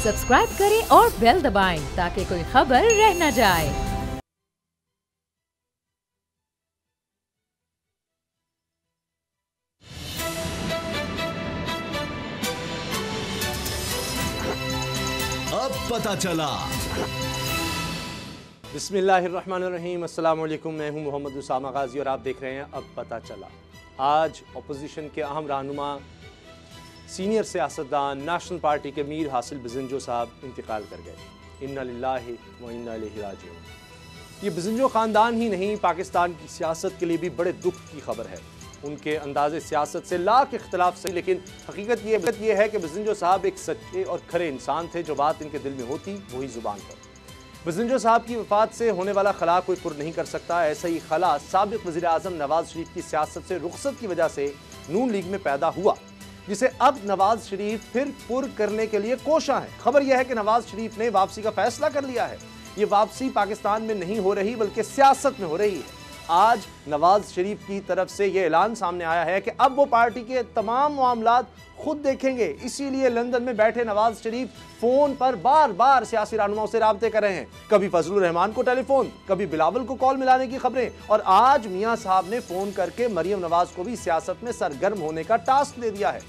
Subscribe करें और bell दबाएं ताकि कोई खबर रह न जाए। अब पता चला। बिस्मिल्लाहिर्रहमानिर्रहीम, अस्सलाम वालेकुम। मैं हूं मोहम्मद उसामा गाजी और आप देख रहे हैं अब पता चला। आज अपोजिशन के अहम रहनुमा सीनियर सियासतदान नेशनल पार्टी के मीर हासिल बिजंजो साहब इंतकाल कर गए। इन्ना लिल्लाहि व इन्ना इलैहि राजिऊन। ये बिजंजो ख़ानदान ही नहीं, पाकिस्तान की सियासत के लिए भी बड़े दुख की खबर है। उनके अंदाज़े सियासत से लाख इख्तलाफ से, लेकिन हकीकत ये है कि बिजंजो साहब एक सच्चे और खरे इंसान थे। जो बात इनके दिल में होती वही ज़ुबान पर। बिजंजो साहब की वफ़ात से होने वाला खला कोई पुर नहीं कर सकता। ऐसा ही खला साबिक़ वज़ीर आज़म नवाज़ शरीफ की सियासत से रुखसत की वजह से नून लीग में पैदा हुआ, जिसे अब नवाज शरीफ फिर पुर करने के लिए कोशा है। खबर यह है कि नवाज शरीफ ने वापसी का फैसला कर लिया है। ये वापसी पाकिस्तान में नहीं हो रही बल्कि सियासत में हो रही है। आज नवाज शरीफ की तरफ से यह ऐलान सामने आया है कि अब वो पार्टी के तमाम मामलात खुद देखेंगे। इसीलिए लंदन में बैठे नवाज शरीफ फोन पर बार बार सियासी रहनुमाओं से राब्ते कर रहे हैं। कभी फजलुर रहमान को टेलीफोन, कभी बिलावल को कॉल मिलाने की खबरें, और आज मियां साहब ने फोन करके मरियम नवाज को भी सियासत में सरगर्म होने का टास्क दे दिया है।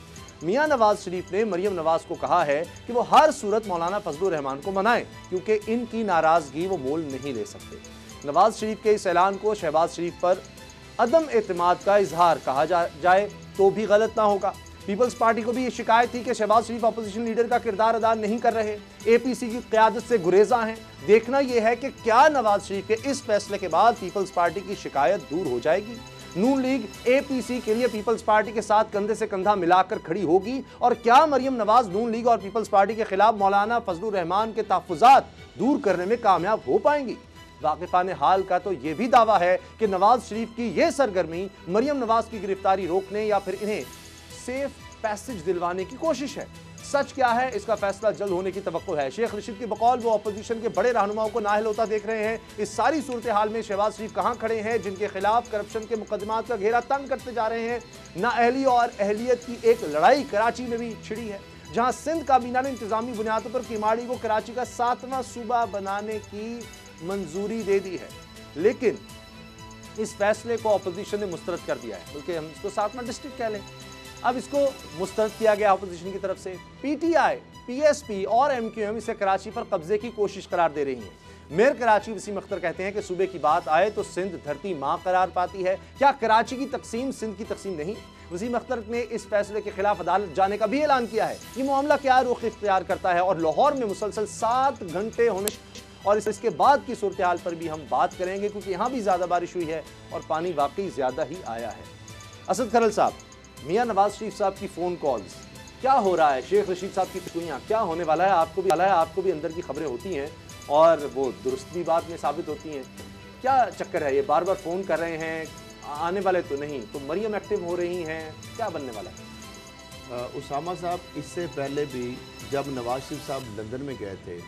मियां नवाज शरीफ ने मरियम नवाज को कहा है कि वो हर सूरत मौलाना फजलुर रहमान को मनाएं, क्योंकि इनकी नाराजगी वो मोल नहीं ले सकते। नवाज शरीफ के इस ऐलान को शहबाज शरीफ पर अदम एतमाद का इजहार कहा जाए तो भी गलत ना होगा। पीपल्स पार्टी को भी ये शिकायत थी कि शहबाज शरीफ अपोजिशन लीडर का किरदार अदा नहीं कर रहे, एपीसी की क़यादत से गुरेजा हैं। देखना यह है कि क्या नवाज शरीफ के इस फैसले के बाद पीपल्स पार्टी की शिकायत दूर हो जाएगी। नून लीग एपीसी के लिए पीपल्स पार्टी के साथ कंधे से कंधा मिलाकर खड़ी होगी, और क्या मरियम नवाज नून लीग और पीपल्स पार्टी के खिलाफ मौलाना फजलुर रहमान के तहफ़्फ़ुज़ात दूर करने में कामयाब हो पाएंगी। वाकिफ़ान हाल का तो यह भी दावा है कि नवाज शरीफ की यह सरगर्मी मरियम नवाज की गिरफ्तारी रोकने या फिर इन्हें सेफ पैसेज दिलवाने की कोशिश है। सच क्या है, इसका फैसला जल्द होने की तवक्को है। शेख रशीद के बकौल वो अपोजिशन के बड़े रहनुमाओं को नाअहल होता देख रहे हैं। इस सारी सूरत हाल में शहबाज शरीफ कहाँ खड़े हैं, जिनके खिलाफ करप्शन के मुकदमात का घेरा तंग करते जा रहे हैं। नाअहली और अहलियत की एक लड़ाई कराची में भी छिड़ी है, जहाँ सिंध काबीना ने इंतजामी बुनियादों पर किमाड़ी को कराची का 7वां सूबा बनाने की मंजूरी दे दी है, लेकिन इस फैसले को अपोजिशन ने मुस्तरद कर दिया है, बल्कि हम इसको 7वां डिस्ट्रिक्ट कह लें। अब इसको मुस्तरद किया गया अपोजिशन की तरफ से। पीटीआई, पीएसपी और एमक्यूएम इसे कराची पर कब्जे की कोशिश करार दे रही हैं। मेयर कराची वसीम अख्तर कहते हैं कि सूबे की बात आए तो सिंध धरती माँ करार पाती है। क्या कराची की तकसीम सिंध की तकसीम नहीं? वसीम अख्तर ने इस फैसले के खिलाफ अदालत जाने का भी ऐलान किया है। ये मामला क्या रुख इख्तियार करता है, और लाहौर में मुसलसल 7 घंटे होने और इसके बाद की सूरत हाल पर भी हम बात करेंगे, क्योंकि यहाँ भी ज़्यादा बारिश हुई है और पानी वाकई ज़्यादा ही आया है। असद खरल साहब, मियां नवाज शरीफ साहब की फ़ोन कॉल्स, क्या हो रहा है? शेख रशीद साहब की टिप्पणियाँ, क्या होने वाला है? आपको भी अंदर की खबरें होती हैं और वो दुरुस्त भी बाद में साबित होती हैं। क्या चक्कर है? ये बार बार फ़ोन कर रहे हैं, आने वाले तो नहीं, तो मरियम एक्टिव हो रही हैं, क्या बनने वाला है? उसामा साहब, इससे पहले भी जब नवाज शरीफ साहब लंदन में गए थे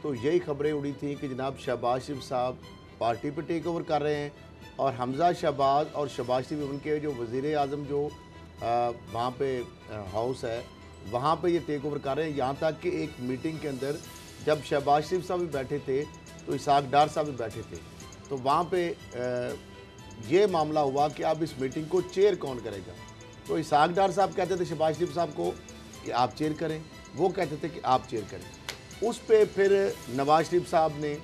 तो यही खबरें उड़ी थी कि जनाब शहबाज शरीफ साहब पार्टी पर टेक ओवर कर रहे हैं, और हमजा शहबाज और शहबाज शरीफ उनके जो वज़ीर आज़म जो वहाँ पे हाउस है वहाँ पे ये टेक ओवर कर रहे हैं। यहाँ तक कि एक मीटिंग के अंदर जब शहबाज शरीफ साहब भी बैठे थे तो इसहाक डार साहब भी बैठे थे, तो वहाँ पे ये मामला हुआ कि अब इस मीटिंग को चेयर कौन करेगा। तो इसहाक डार साहब कहते थे शहबाज शरीफ साहब को कि आप चेयर करें, वो कहते थे कि आप चेयर करें। उस पे फिर नवाज शरीफ साहब ने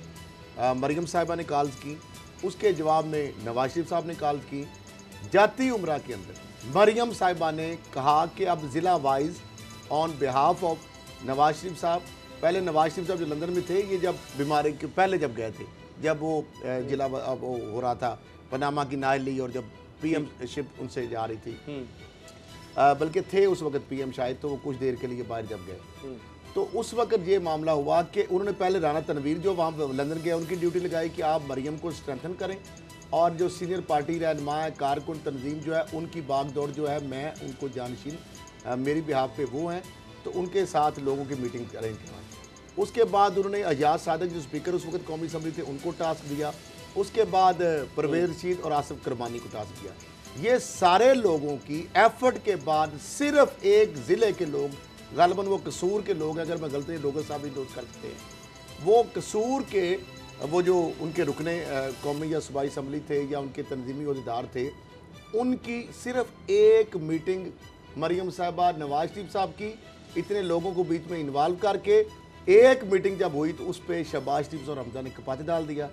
मरियम साहिबा ने कॉल्स की, उसके जवाब में नवाज शरीफ साहब ने कॉल की। जाती उम्रा के अंदर मरियम साहिबा ने कहा कि अब ज़िला wise on behalf of Nawaz Sharif साहब, पहले नवाज शरीफ साहब जो लंदन में थे, ये जब बीमारी के पहले जब गए थे, जब वो जिला वो हो रहा था पनामा की नाअहली, और जब पीएम शिप उनसे जा रही थी, बल्कि थे उस वक्त पीएम शायद, तो वो कुछ देर के लिए बाहर जब गए, तो उस वक्त ये मामला हुआ कि उन्होंने पहले राना तनवीर जो वहाँ लंदन गए उनकी ड्यूटी लगाई कि आप मरियम को स्ट्रेंथन करें, और जो सीनियर पार्टी रहनुमा है कारकुन तंजीम जो है उनकी बागदौड़ जो है मैं उनको जानशीन मेरी बिहाफ पे वो हैं, तो उनके साथ लोगों की मीटिंग अरेंज करवाई। उसके बाद उन्होंने अजाज सादक जो स्पीकर उस वक्त कौमी असम्बली थे उनको टास्क दिया। उसके बाद परवेज़ रशीद और आसिफ करमानी को टास्क दिया। ये सारे लोगों की एफर्ट के बाद सिर्फ एक ज़िले के लोग गालिबन वो कसूर के लोग हैं, अगर मैं गलती लोगों साहब भी दोस्त कर सकते हैं, वो कसूर के वो जो उनके रुकने कौमी या सूबाई असम्बली थे या उनके तंजीमी अहदेदार थे, उनकी सिर्फ एक मीटिंग मरियम साहबा नवाज शरीफ साहब की इतने लोगों को बीच में इन्वॉल्व करके एक मीटिंग जब हुई तो उस पर शहबाज शरीफ और हमजा ने कपाते डाल दिया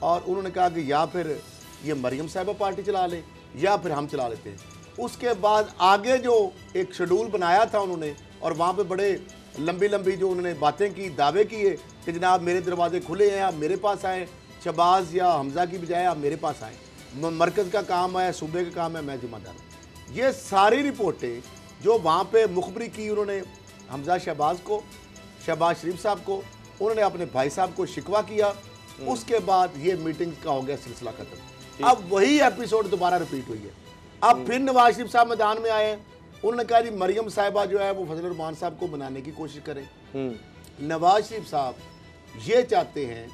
और उन्होंने कहा कि या फिर ये मरियम साहबा पार्टी चला ले या फिर हम चला लेते हैं। उसके बाद आगे जो एक शेड्यूल बनाया था उन्होंने और वहाँ पे बड़े लंबी लंबी जो उन्होंने बातें की, दावे किए कि जनाब मेरे दरवाजे खुले हैं, आप मेरे पास आएँ, शहबाज या हमजा की बजाय आप मेरे पास आएँ, मरकज़ का काम है, सूबे का काम है, मैं जिम्मेदार हूँ। ये सारी रिपोर्टें जो वहाँ पे मुखबरी की उन्होंने हमजा शहबाज को, शहबाज शरीफ साहब को, उन्होंने अपने भाई साहब को शिकवा किया। उसके बाद ये मीटिंग का हो गया सिलसिला खत्म। अब वही एपिसोड दोबारा रिपीट हुई है। अब फिर नवाज शरीफ साहब मैदान में आए, उन्होंने कहा जी मरियम साहिबा जो है वो फजल रहमान साहब को बनाने की कोशिश करें। नवाज शरीफ साहब ये चाहते हैं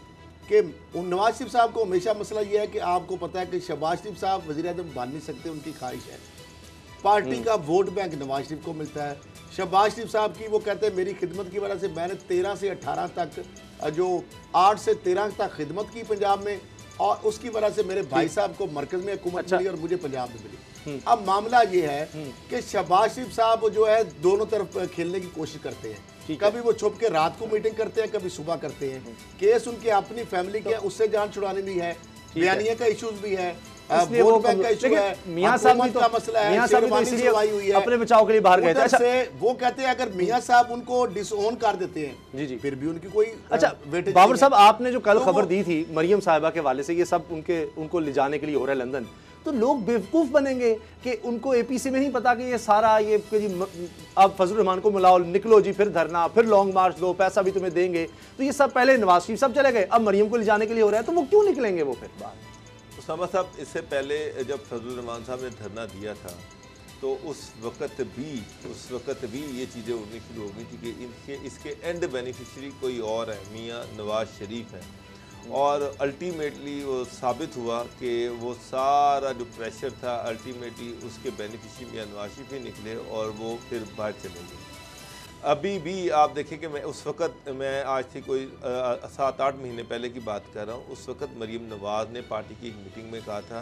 कि नवाज शरीफ साहब को हमेशा मसला ये है कि आपको पता है कि शहबाज शरीफ साहब वज़ीर आज़म बन नहीं सकते, उनकी ख्वाहिश है। पार्टी का वोट बैंक नवाज शरीफ को मिलता है। शहबाज शरीफ साहब की वो कहते हैं मेरी खिदमत की वजह से मैंने 13 से 18 तक जो 8 से 13 तक खिदमत की पंजाब में और उसकी वजह से मेरे भाई साहब को मरकज में हुकूमत मिली और मुझे पंजाब में मिली। अब मामला ये है कि शहबाज शरीफ साहब जो है दोनों तरफ खेलने की कोशिश करते हैं। कभी वो छुप के रात को मीटिंग करते हैं, कभी सुबह करते हैं। केस उनके अपनी फैमिली के उससे जान छुड़ाने भी है, बयानिया का इशूज भी है, इसलिए वो मियां साहब भी का मसला है, मियां साहब भी इसलिए हुई है, अपने बचाव के लिए बाहर गए थे। अच्छा, वो कहते हैं अगर मियां साहब उनको डिसओन कर देते हैं जी जी फिर भी उनकी कोई अच्छा बाबर साहब आपने जो कल खबर दी थी मरियम साहिबा के वाले से ये सब उनको ले जाने के लिए हो रहा है लंदन, तो लोग बेवकूफ बनेंगे कि उनको एपीसी में नहीं पता कि ये सारा ये जी अब फजल रहमान को मिलाओ, निकलो जी, फिर धरना, फिर लॉन्ग मार्च दो, पैसा भी तुम्हें देंगे। तो ये सब पहले नवाज शरीफ साहब चले गए, अब मरियम को ले जाने के लिए हो रहा है, तो वो क्यों निकलेंगे वो फिर बात? उसामा साहब इससे पहले जब फजल रहमान साहब ने धरना दिया था तो उस वक़्त भी ये चीज़ें होनी शुरू हो गई थी कि इसके एंड बेनिफिशरी कोई और है, मियाँ नवाज शरीफ है। और अल्टीमेटली वो साबित हुआ कि वो सारा जो प्रेशर था अल्टीमेटली उसके बेनिफिशरी मियाँ नवाज शरीफ ही निकले और वो फिर बाहर चले गए। अभी भी आप देखें कि मैं उस वक़्त, मैं आज से कोई 7-8 महीने पहले की बात कर रहा हूँ, उस वक़्त मरियम नवाज़ ने पार्टी की एक मीटिंग में कहा था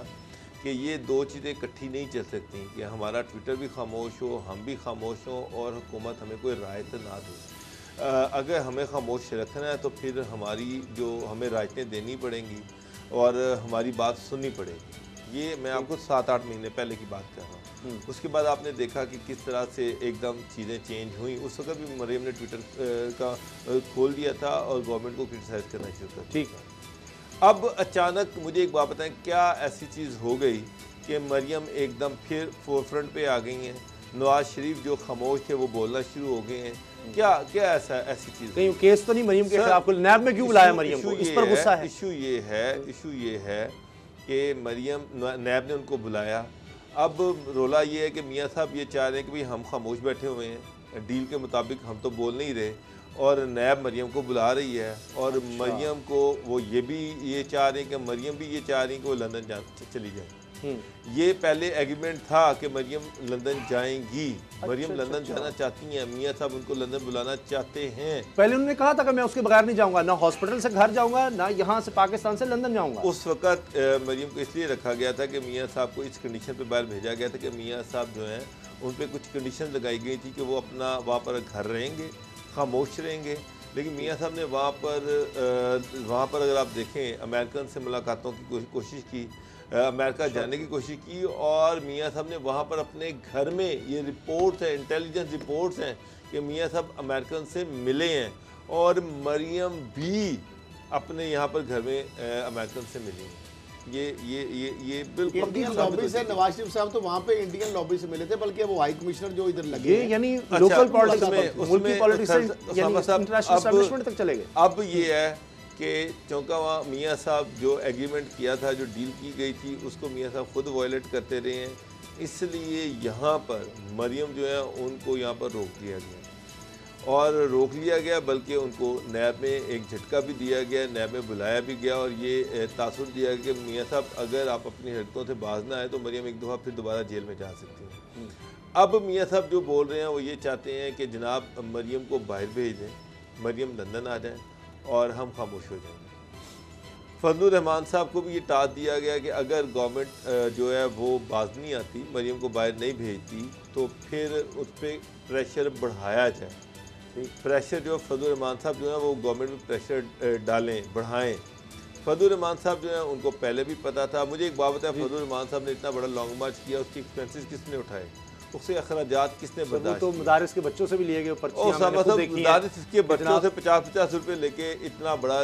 कि ये दो चीज़ें इकट्ठी नहीं चल सकती कि हमारा ट्विटर भी खामोश हो, हम भी खामोश हों और हुकूमत हमें कोई रायत ना दे। अगर हमें खामोश रखना है तो फिर हमारी जो हमें रायतें देनी पड़ेंगी और हमारी बात सुननी पड़ेगी। ये मैं आपको 7-8 महीने पहले की बात कर रहा हूँ। उसके बाद आपने देखा कि किस तरह से एकदम चीज़ें चेंज हुई। उस वक्त भी मरियम ने ट्विटर का खोल दिया था और गवर्नमेंट को क्रिटिसाइज़ करना शुरू कर। ठीक है, अब अचानक मुझे एक बात बताएं, क्या ऐसी चीज़ हो गई कि मरियम एकदम फिर फोरफ्रंट पे आ गई हैं? नवाज शरीफ जो खामोश थे वो बोलना शुरू हो गए हैं। क्या ऐसी चीज़? कहीं केस तो नहीं मरियम के खिलाफ? नैब में क्यों बुलाया मरियम को? इस पर गुस्सा है? इशू ये है कि मरियम, नैब ने उनको बुलाया। अब रोला ये है कि मियाँ साहब ये चाह रहे हैं कि भाई हम खामोश बैठे हुए हैं, डील के मुताबिक हम तो बोल नहीं रहे, और नैब मरियम को बुला रही है। और मरियम को वो ये चाह रहे हैं कि मरियम भी ये चाह रही हैं कि वो लंदन चली जाए। ये पहले एग्रीमेंट था कि मरियम लंदन जाएंगी। मरियम लंदन जाना चाहती हैं, मियाँ साहब उनको लंदन बुलाना चाहते हैं। पहले उन्होंने कहा था कि मैं उसके बगैर नहीं जाऊंगा, ना हॉस्पिटल से घर जाऊंगा, ना यहाँ से पाकिस्तान से लंदन जाऊंगा। उस वक्त मरियम को इसलिए रखा गया था कि मियाँ साहब को इस कंडीशन पे बाहर भेजा गया था कि मियाँ साहब जो हैं उन पर कुछ कंडीशन लगाई गई थी कि वो अपना वहाँ पर घर रहेंगे, खामोश रहेंगे। लेकिन मियाँ साहब ने वहाँ पर अगर आप देखें अमेरिकन से मुलाकातों की कोशिश की, अमेरिका जाने की कोशिश की, और मियाँ साहब ने वहाँ पर अपने घर में, ये रिपोर्ट्स हैं, इंटेलिजेंस रिपोर्ट्स हैं कि मियाँ साहब अमेरिकन से मिले हैं और मरियम भी अपने यहाँ पर घर में अमेरिकन से मिली हैं। ये बिल्कुल इंडियन लॉबी से नवाज शरीफ साहब तो वहाँ पे इंडियन लॉबी से मिले थे, बल्कि वो हाई कमिश्नर जो इधर लगे यानी लोकल पॉलिटिक्स में, मुल्की पॉलिटिक्स से इंटरनेशनल एस्टैब्लिशमेंट तक चले गए। अब ये है कि चूँकि वहाँ मियाँ साहब जो एग्रीमेंट किया था, जो डील की गई थी, उसको मियाँ साहब खुद वायलेट करते रहे हैं, इसलिए यहाँ पर मरियम जो है उनको यहाँ पर रोक दिया गया। और रोक लिया गया, बल्कि उनको नैब में एक झटका भी दिया गया, नैब में बुलाया भी गया और ये तासुर दिया गया कि मियाँ साहब अगर आप अपनी हरकतों से बाज ना आए तो मरियम एक दफ़ा फिर दोबारा जेल में जा सकती हैं। अब मियाँ साहब जो बोल रहे हैं वो ये चाहते हैं कि जनाब मरियम को बाहर भेज दें, मरियम लंदन आ जाए और हम खामोश हो जाएंगे। फजलुर रहमान साहब को भी ये टास्क दिया गया कि अगर गवर्नमेंट जो है वो बाज नहीं आती, मरियम को बाहर नहीं भेजती, तो फिर उस पर प्रेशर बढ़ाया जाए। प्रेशर जो फजलुर रहमान साहब जो है वो गवर्नमेंट में प्रेशर डालें, बढ़ाएं। फजलुर रहमान साहब जो है उनको पहले भी पता था। मुझे एक बात बताया, फजलुर रहमान साहब ने इतना बड़ा लॉन्ग मार्च किया, उसकी एक्सपेंसेस किसने उठाए, उससे अखराजात किसने बर्दाश्त तो मदारिस के बच्चों से भी लिए गए मदारिस के बच्चों से 50-50 रुपए लेके इतना बड़ा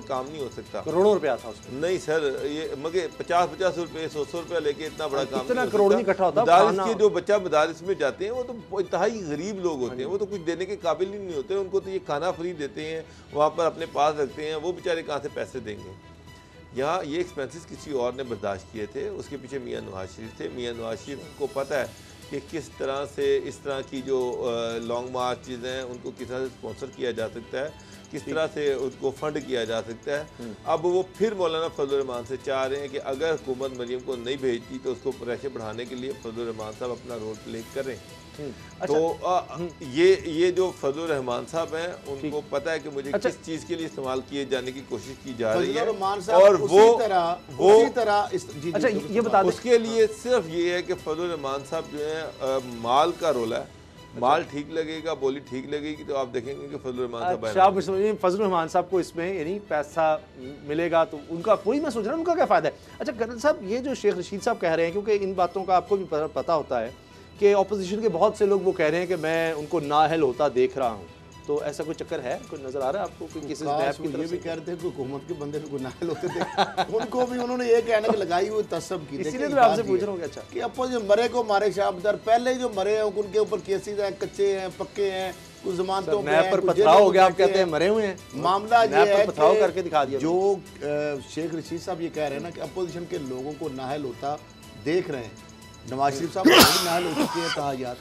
काम नहीं हो सकता। करोड़ों रुपया था उसमें। नहीं सर, ये मगर 50-50 रुपए 100 रुपया लेके इतना बड़ा काम इतना करोड़ नहीं इकट्ठा होता। मदारिस के जो बच्चा मदारिस में जाते हैं वो तो इंतहाई गरीब लोग होते हैं, वो तो कुछ देने के काबिल ही नहीं होते। उनको तो ये खाना फ्री देते हैं, वहाँ पर अपने पास रखते हैं, वो बेचारे कहाँ से पैसे देंगे। यहाँ ये एक्सपेंसेस किसी और ने बर्दाश्त किए थे, उसके पीछे मियाँ नवाज शरीफ थे। मियाँ नवाज शरीफ को पता है कि किस तरह से इस तरह की जो लॉन्ग मार्च चीज़ें हैं उनको किस तरह से स्पॉन्सर किया जा सकता है, किस तरह से उसको फंड किया जा सकता है। अब वो फिर मौलाना फजलुर रहमान से चाह रहे हैं कि अगर हुकूमत मरियम को नहीं भेजती तो उसको प्रेशर बढ़ाने के लिए फजलुर रहमान साहब अपना रोल प्ले करें। तो ये जो फजलुर रहमान साहब हैं उनको पता है कि मुझे किस चीज़ के लिए इस्तेमाल किए जाने की कोशिश की जा रही है, और ये बता दें उसके लिए सिर्फ ये है कि फजलुर रहमान साहब जो है माल का रोल है। माल ठीक लगेगा, बोली ठीक लगेगी तो आप देखेंगे कि फजलुर रहमान साहब फजलुर रहमान साहब को इसमें यानी पैसा मिलेगा तो उनका वही मैं सोच रहा हूँ उनका क्या फ़ायदा है। अच्छा कर्नल साहब, ये जो शेख रशीद साहब कह रहे हैं, क्योंकि इन बातों का आपको भी पता होता है कि ऑपोजिशन के बहुत से लोग वो कह रहे हैं कि मैं उनको नाअहल होता देख रहा हूँ, तो ऐसा कोई चक्कर है, कोई नजर आ रहा है आपको कोई किसी नैब की तरफ? ये भी कह रहे थे कि हुकूमत के बंदे को नाअहल होते थे उनको भी उन्होंने ये कहने की लगाई हुई तसब की। इसीलिए तो मैं आपसे पूछ रहा हूँ अच्छा कि अपो जो मरे को मारे शाहबदार, पहले जो मरे हैं उनके ऊपर केसेस हैं, कच्चे हैं, पक्के हैं, कुछ जमानतों पर पथराव हो गया, आप कहते हैं मरे हुए हैं। मामला ये है पथराव करके दिखा दिया। जो शेख रशीद साहब ये कह रहे हैं ना कि अपोजिशन के लोगों को नाअहल होता देख रहे हैं, नवाज शरीफ साहब नाअहल हो चुके हैं ताहयात,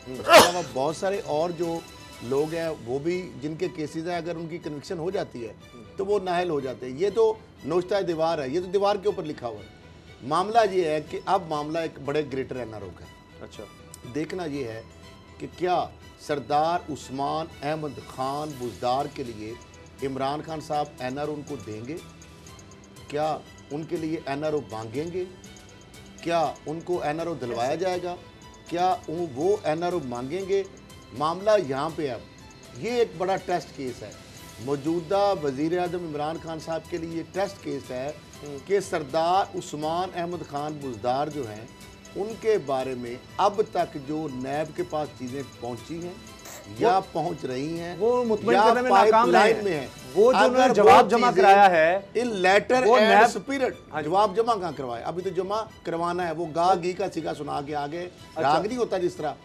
उसके अलावा बहुत सारे और जो लोग हैं वो भी जिनके केसेस हैं, अगर उनकी कन्विक्शन हो जाती है तो वो नाअहल हो जाते हैं। ये तो नोश्ता दीवार है, ये तो दीवार के ऊपर लिखा हुआ है। मामला ये है कि अब मामला एक बड़े ग्रेटर एनआरओ का है। अच्छा, देखना ये है कि क्या सरदार उस्मान अहमद खान बुज़दार के लिए इमरान खान साहब एनआरओ उनको देंगे, क्या उनके लिए एनआरओ मांगेंगे, क्या उनको एनआरओ दिलवाया जाएगा, क्या वो एनआरओ मांगेंगे। मामला यहाँ पे अब ये एक बड़ा टेस्ट केस है। मौजूदा वज़ीर आज़म इमरान खान साहब के लिए टेस्ट केस है कि सरदार उस्मान अहमद खान बुज़दार जो हैं उनके बारे में अब तक जो नैब के पास चीज़ें पहुँची हैं या पहुँच रही हैं, वो मुतमईन करने में नाकाम है। वो जो उन्होंने जवाब जमा कराया है इन लेटर एंड स्पिरिट, जवाब जमा कहाँ करवाया, अभी तो जमा करवाना है। वो गा घी का सिगा सुना के आगे राग नहीं होता जिस तरह।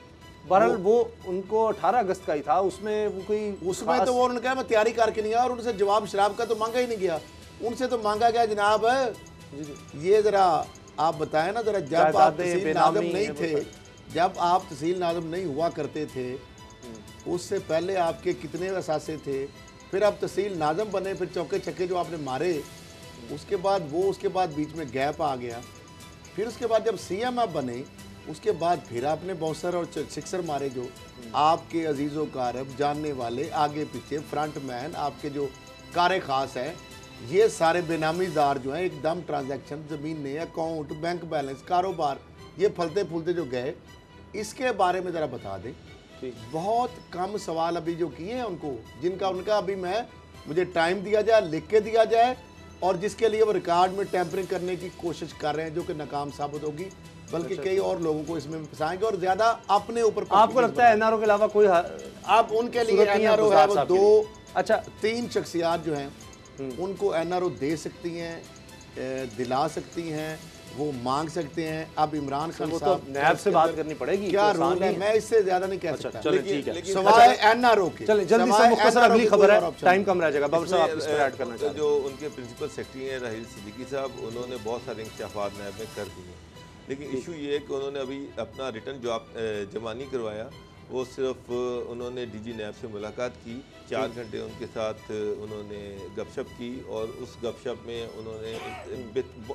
बहरहाल वो उनको 18 अगस्त का ही था, उसमें वो कोई उसमें तो वो उन्होंने कहा मैं तैयारी करके नहीं आया, और उनसे जवाब शराब का तो मांगा ही नहीं गया। उनसे तो मांगा गया जनाब ये जरा आप बताएं ना जरा, जब आप तहसील नाज़िम नहीं थे, जब आप तहसील नाज़िम नहीं हुआ करते थे, उससे पहले आपके कितने असासे थे, फिर आप तहसील नाज़िम बने, फिर चौके छक्के जो आपने मारे, उसके बाद बीच में गैप आ गया। फिर उसके बाद जब सीएम आप बने, उसके बाद फिर आपने बॉक्सर और सिक्सर मारे, जो आपके अजीज़ो कारब जानने वाले आगे पीछे फ्रंट मैन आपके जो कारे ख़ास हैं, ये सारे बेनामीदार जो हैं एकदम ट्रांजैक्शन, ज़मीन नहीं, अकाउंट, बैंक बैलेंस, कारोबार, ये फलते फूलते जो गए, इसके बारे में ज़रा बता दें। बहुत कम सवाल अभी जो किए हैं उनको, जिनका उनका अभी मुझे टाइम दिया जाए, लिख के दिया जाए, और जिसके लिए वो रिकॉर्ड में टैंपरिंग करने की कोशिश कर रहे हैं, जो कि नाकाम साबित होगी, बल्कि कई और लोगों को इसमें फंसाएंगे और ज्यादा अपने ऊपर। आपको लगता है एनआरओ के अलावा कोई आप उनके लिए एनआरओ है वो 3 शख्सियात जो हैं उनको एनआरओ दे सकती हैं, दिला सकती हैं, वो मांग सकते हैं। अब इमरान खान साहब नैब से बात करनी पड़ेगी, क्या रूल है, मैं इससे ज्यादा नहीं कह सकता। सवाए एनआरओ के जल्दी से मुख्तसर अगली खबर है, टाइम कम रह जाएगा। बाबर साहब आप इस पर ऐड करना चाहते हैं। जो उनके प्रिंसिपल सेक्रेटरी हैं राहिल सिद्दीकी साहब, उन्होंने बहुत सारे इंकशाफात नैब में कर दिए, लेकिन इशू ये है कि उन्होंने अभी अपना रिटर्न जवाब जमा नहीं करवाया। वो सिर्फ उन्होंने डीजी नैब से मुलाकात की, 4 घंटे उनके साथ उन्होंने गपशप की, और उस गपशप में उन्होंने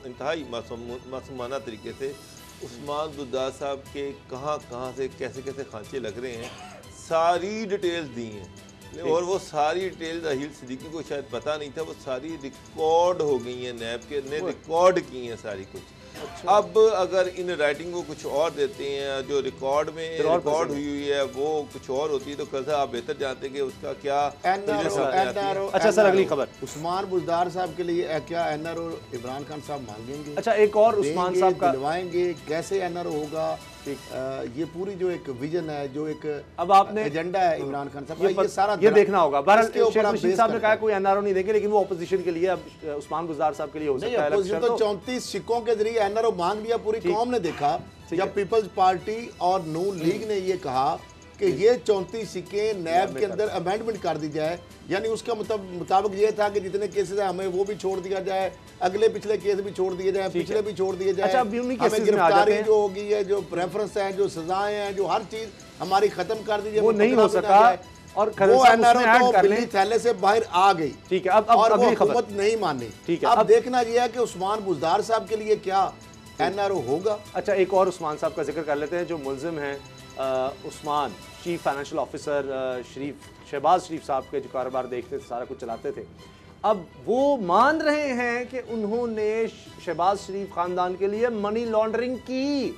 इंतहाई मासूमाना तरीके से उस्मान बुज़दार साहब के कहाँ कहाँ से कैसे कैसे खांचे लग रहे हैं, सारी डिटेल्स दी हैं। और वो सारी डिटेल्स राहील सिद्दीकी को शायद पता नहीं था, वो सारी रिकॉर्ड हो गई हैं, नैब के ने रिकॉर्ड की हैं सारी कुछ। अब अगर इन राइटिंग को कुछ और देते हैं, जो रिकॉर्ड में रिकॉर्ड हुई है वो कुछ और होती है, तो कल आप बेहतर जानते हैं कि उसका क्या। अच्छा सर, अगली खबर, उस्मान बुज़दार साहब के लिए क्या एनआरओ इमरान खान साहब मांगेंगे? अच्छा एक और उस्मान साहब का दिलवाएंगे, कैसे एनआरओ होगा? ये पूरी जो एक विजन है, जो एक अब आपने एजेंडा है इमरान खान साहब का, ये सारा ये देखना होगा। शेख रशीद साहब ने कहा कोई एनआरओ नहीं देंगे, लेकिन वो ऑपोजिशन के लिए, अब उस्मान बुज़दार साहब के लिए हो सकता है। अपोजिशन तो 34 सिक्कों के जरिए एनआरओ मांग लिया, पूरी कौम ने देखा जब पीपल्स पार्टी और नून लीग ने ये कहा कि ये 34 सिक्के नैब के अंदर अमेंडमेंट कर दी जाए, यानी उसका मुताबिक ये था कि जितने केसेस हैं हमें वो भी छोड़ दिया जाए, अगले पिछले केस भी छोड़ दिए जाए, पिछले भी छोड़ दिए जाए। अच्छा, हमें गिरफ्तारी जो होगी है, जो प्रेफरेंस है, जो सजाएं हैं, जो हर चीज हमारी खत्म कर दी जाए, वो नहीं हो सका। और वो एनआरओ तो बिल्ली थैले से बाहर आ गई। ठीक है, अब और वो हुकूमत नहीं मानी। ठीक है, अब देखना यह है कि उस्मान बुज़दार साहब के लिए क्या एनआरओ होगा। अच्छा, एक और उस्मान साहब का जिक्र कर लेते हैं जो मुल्जिम हैं, Usman chief financial officer Shahbaz Sharif साहब के, जो कारोबार देखते थे, सारा कुछ चलाते थे। अब वो मान रहे हैं कि उन्होंने शहबाज शरीफ खानदान के लिए मनी लॉन्ड्रिंग की,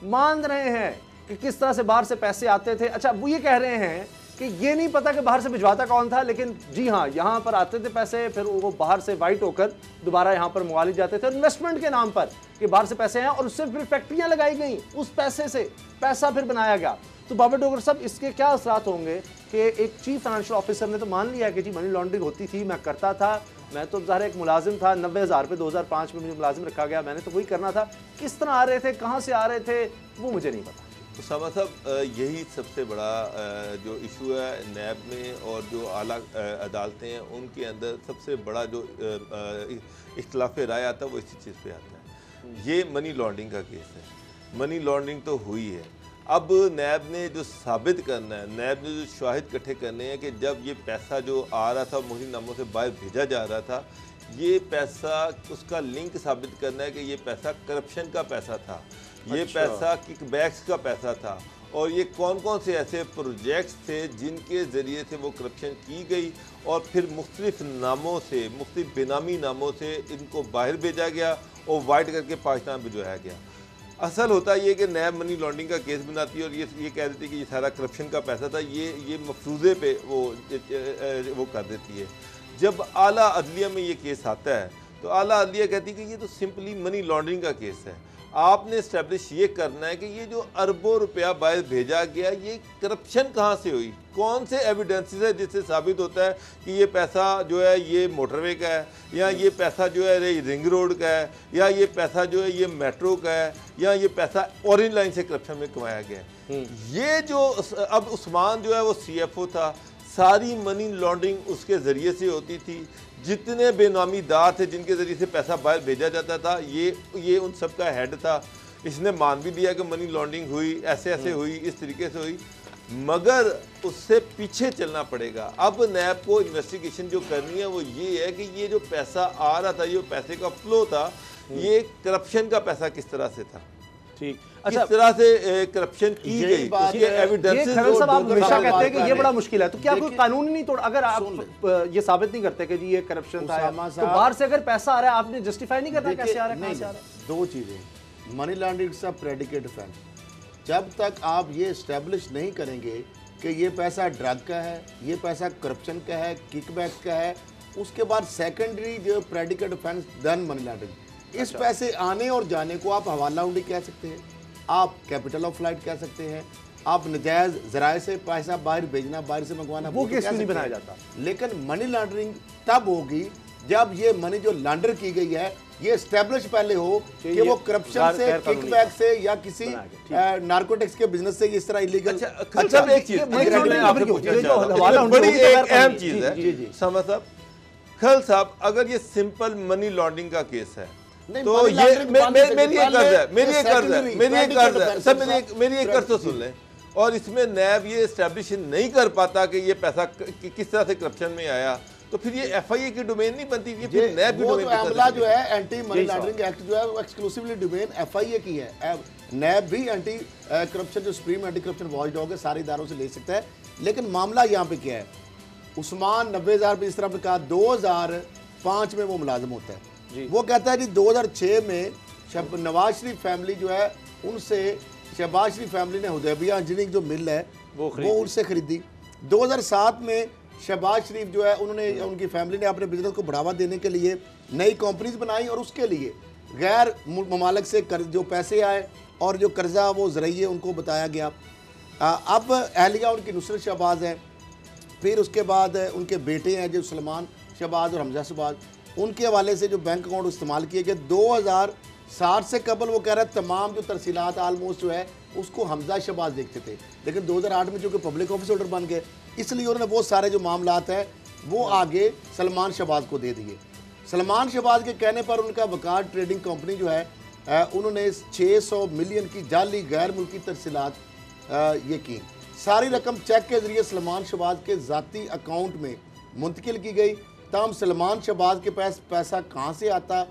मान रहे हैं कि किस तरह से बाहर से पैसे आते थे। अच्छा, वो ये कह रहे हैं कि ये नहीं पता कि बाहर से भिजवाता कौन था, लेकिन जी हाँ, यहाँ पर आते थे पैसे, फिर वो बाहर से वाइट होकर दोबारा यहाँ पर मुआली जाते थे इन्वेस्टमेंट के नाम पर, कि बाहर से पैसे हैं, और उससे फिर फैक्ट्रियाँ लगाई गई, उस पैसे से पैसा फिर बनाया गया। तो बाबर डोगर साहब, इसके क्या असरात होंगे कि एक चीफ फाइनेंशियल ऑफिसर ने तो मान लिया कि जी मनी लॉन्ड्रिंग होती थी, मैं करता था, मैं तो ज़ाहिर एक मुलाजिम था, 90,000 रुपये 2005 में मुझे मुलाजिम रखा गया, मैंने तो वही करना था, किस तरह आ रहे थे, कहाँ से आ रहे थे, वो मुझे नहीं पता। उसामा साहब, यही सबसे बड़ा जो इशू है नैब में और जो आला अदालतें हैं उनके अंदर, सबसे बड़ा जो इख्तिलाफ राय आता है वो इसी चीज़ पे आता है। ये मनी लॉन्ड्रिंग का केस है। मनी लॉन्ड्रिंग तो हुई है, अब नैब ने जो साबित करना है, नैब ने जो शाहिद इकट्ठे करने हैं कि जब ये पैसा जो आ रहा था मुहरिन नामों से बाहर भेजा जा रहा था, ये पैसा, उसका लिंक साबित करना है कि ये पैसा करप्शन का पैसा था, ये पैसा किकबैक्स का पैसा था, और ये कौन कौन से ऐसे प्रोजेक्ट्स थे जिनके ज़रिए से वो करप्शन की गई, और फिर मुख्तलिफ नामों से, मुख्तलिफ बेनामी नामों से इनको बाहर भेजा गया और वाइट करके पाकिस्तान भिजवाया गया। असल होता ये कि नैब मनी लॉन्ड्रिंग का केस बनाती है और ये कह देती है कि ये सारा करप्शन का पैसा था, ये मफरूज़े पे वो कर देती है। जब आला अदलिया में ये केस आता है तो आला अदलिया कहती है कि ये तो सिंपली मनी लॉन्ड्रिंग का केस है, आपने इस्टेब्लिश ये करना है कि ये जो अरबों रुपया बाहर भेजा गया, ये करप्शन कहाँ से हुई, कौन से एविडेंसेस है जिससे साबित होता है कि ये पैसा जो है ये मोटरवे का है, या ये पैसा जो है रिंग रोड का है, या ये पैसा जो है ये मेट्रो का है, या ये पैसा ऑरेंज लाइन से करप्शन में कमाया गया है। ये जो अब उस्मान जो है वो CFO था, सारी मनी लॉन्ड्रिंग उसके ज़रिए से होती थी, जितने बेनामी दार थे जिनके ज़रिए से पैसा बाहर भेजा जाता था, ये उन सब का हेड था। इसने मान भी लिया कि मनी लॉन्ड्रिंग हुई, ऐसे ऐसे हुई, इस तरीके से हुई, मगर उससे पीछे चलना पड़ेगा। अब नैब को इन्वेस्टिगेशन जो करनी है वो ये है कि ये जो पैसा आ रहा था, ये पैसे का फ्लो था, ये करप्शन का पैसा किस तरह से था, ठीक, अच्छा, किस तरह से करप्शन की गई, उसके एविडेंसेस। खरल साहब, आप हमेशा कहते हैं कि ये बड़ा मुश्किल है, तो क्या कोई कानून नहीं तोड़, अगर आप ये साबित नहीं करते कि जी ये करप्शन था, तो बाहर से अगर पैसा आ रहा है आपने जस्टिफाई नहीं करना कैसे आ रहा है, कहां से आ रहा है? दो चीजें, मनी लॉन्ड्रिंग का प्रेडिकेट ऑफेंस, जब तक आप ये एस्टेब्लिश नहीं करेंगे कि ये पैसा ड्रग का है, ये पैसा करप्शन का है, किकबैक का है, उसके बाद सेकेंडरी जो predicate offence then money laundering. इस पैसे आने और जाने को आप हवाला हुंडी कह सकते हैं, आप कैपिटल ऑफ फ्लाइट कह सकते हैं, आप नजायज जराए से पैसा बाहर भेजना, बाहर से मंगवाना, वो केस नहीं बनाया जाता। लेकिन मनी लॉन्ड्रिंग तब होगी जब ये मनी जो लॉन्डर की गई है ये एस्टेब्लिश पहले हो कि वो करप्शन से, किकबैक से, या किसी नारकोटिक्स के बिजनेस से इस तरह इलीगल। अच्छा, एक चीज बड़ी एक अहम चीज है समझ साहब, खल साहब, अगर ये सिंपल मनी लॉन्ड्रिंग का केस है तो ये मेरी एक कर्ज तो सुन लें, और इसमें नैब ये एस्टेब्लिश नहीं कर पाता कि ये पैसा किस तरह से करप्शन में आया, तो फिर ये FIA की डोमेन नहीं बनती, ये ये फिर नैब की वो डोमेन जो पे मामला चलती जो है। है एंटी मनी लॉन्ड्रिंग एक्ट जो है वो एक्सक्लूसिवली डोमेन FIA की है। नैब भी एंटी करप्शन जो supreme anti corruption watch dog है सारे इदारों से ले सकता है। लेकिन मामला यहाँ पे क्या है, उस्मान 90,000 रुपये इस तरह पे कहा, 2005 में वो मुलाजिम होता है। वो कहता है जी 2006 में नवाज शरीफ फैमिली जो है उनसे, शहबाज शरीफ फैमिली ने हुदैबिया इंजीनियरिंग जो मिल है वो उनसे खरीदी। 2007 में शहबाज शरीफ जो है उन्होंने, उनकी फैमिली ने अपने बिजनेस को बढ़ावा देने के लिए नई कंपनीज बनाई और उसके लिए गैर ममालिक से जो पैसे आए और जो कर्जा वो ज़रिए उनको बताया गया। अब अहलिया उनकी नुसरत शहबाज है, फिर उसके बाद उनके बेटे हैं जो सलमान शहबाज और हमजा शहबाज, उनके हवाले से जो बैंक अकाउंट इस्तेमाल किए गए 2007 से कबल वो कह रहा है तमाम जो तरसीलात आलमोस्ट जो है उसको हमजा शहबाज देखते थे। लेकिन 2008 में चूँकि पब्लिक ऑफिस होल्डर बन गए इसलिए उन्होंने वो सारे जो मामलात हैं वो आगे सलमान शहबाज को दे दिए। सलमान शहबाज के कहने पर उनका वकार ट्रेडिंग कंपनी जो है उन्होंने 600 मिलियन की जाली गैर मुल्की तरसीलात ये की। सारी रकम चेक के जरिए सलमान शहबाज के ज़ाती अकाउंट में मुंतकिल की गई। तमाम सलमान शहबाज के पास पैसा कहाँ से आता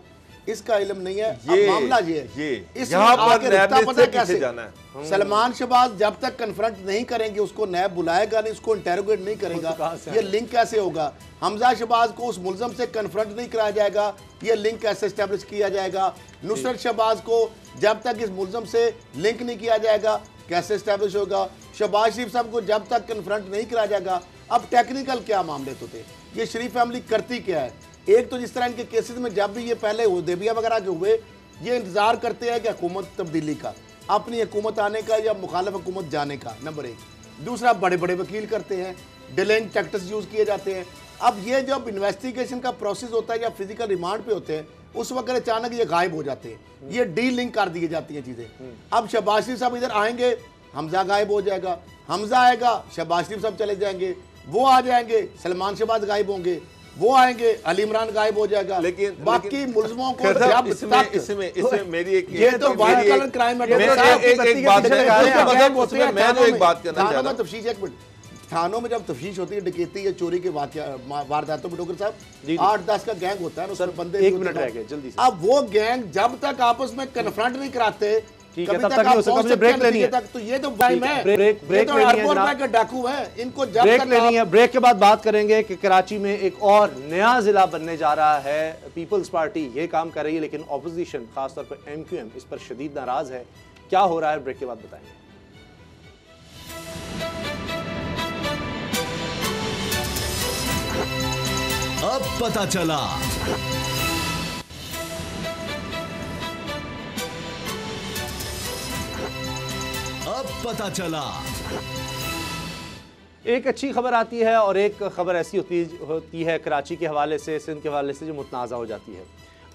इसका इल्म नहीं है। अब मामला ये है, इसमें आगे रुकता पता कैसे जाना है। सलमान शहबाज जब तक कन्फ्रंट नहीं करेंगे, उसको नैब बुलाएगा नहीं, उसको इंटेरोगेट नहीं करेगा, ये लिंक कैसे होगा। हमजा शहबाज को उस मुलजम से कन्फ्रंट नहीं कराया जाएगा, ये लिंक कैसे एस्टेब्लिश किया जाएगा। नुसरत शहबाज को जब तक इस मुलजम से लिंक नहीं किया जाएगा कैसे एस्टेब्लिश होगा। शहबाज शरीफ साहब को जब तक कन्फ्रंट नहीं कराया जाएगा। अब टेक्निकल क्या मामले तो थे, ये शरीफ फैमिली करती क्या है। एक तो जिस तरह इनके केसेस में जब भी ये पहले हुदैबिया वगैरह के हुए, ये इंतजार करते हैं कि हुकूमत तब्दीली का, अपनी हुकूमत आने का या मुखालिफ हुकूमत जाने का, नंबर एक। दूसरा, बड़े बड़े वकील करते हैं, डिलेइंग टैक्टिक्स यूज़ किए जाते हैं। अब ये जब इन्वेस्टिगेशन का प्रोसेस होता है या फिजिकल रिमांड पे होते हैं उस वक्त अचानक ये गायब हो जाते हैं, ये डी लिंक कर दी जाती हैं चीज़ें। अब शहबाज शरीफ साहब इधर आएंगे, हमजा गायब हो जाएगा, हमजा आएगा शहबाज शरीफ साहब चले जाएंगे, वो आ जाएंगे सलमान शहबाज गायब होंगे, वो आएंगे अली इमरान गायब हो जाएगा। लेकिन बाकी मुल्ज़िमों को जब इसमें मेरी एक ये तो वाइट कलर क्राइम है। थानों में जब तफ्तीश होती है डकैती या चोरी के वारदातों में, डॉक्टर साहब 8-10 का गैंग होता है ना, बंदे 1 मिनट रह गए जल्दी से। अब वो गैंग जब तक आपस में कन्फ्रंट नहीं कराते, ठीक है, तब तक नहीं हो सकता। मुझे ब्रेक लेनी है, तो ये तो ब्रेक लेनी है, डाकू है, इनको जब ब्रेक लेनी है। ब्रेक के बाद बात करेंगे कि कराची में एक और नया जिला बनने जा रहा है। पीपल्स पार्टी ये काम कर रही है लेकिन ऑपोजिशन खासतौर पर MQM इस पर शदीद नाराज है। क्या हो रहा है, ब्रेक के बाद बताएंगे। अब पता चला। अब पता चला। एक अच्छी खबर आती है और एक खबर ऐसी होती है कराची के हवाले से, सिंध के हवाले से, जो मुतनाज़ा हो जाती है।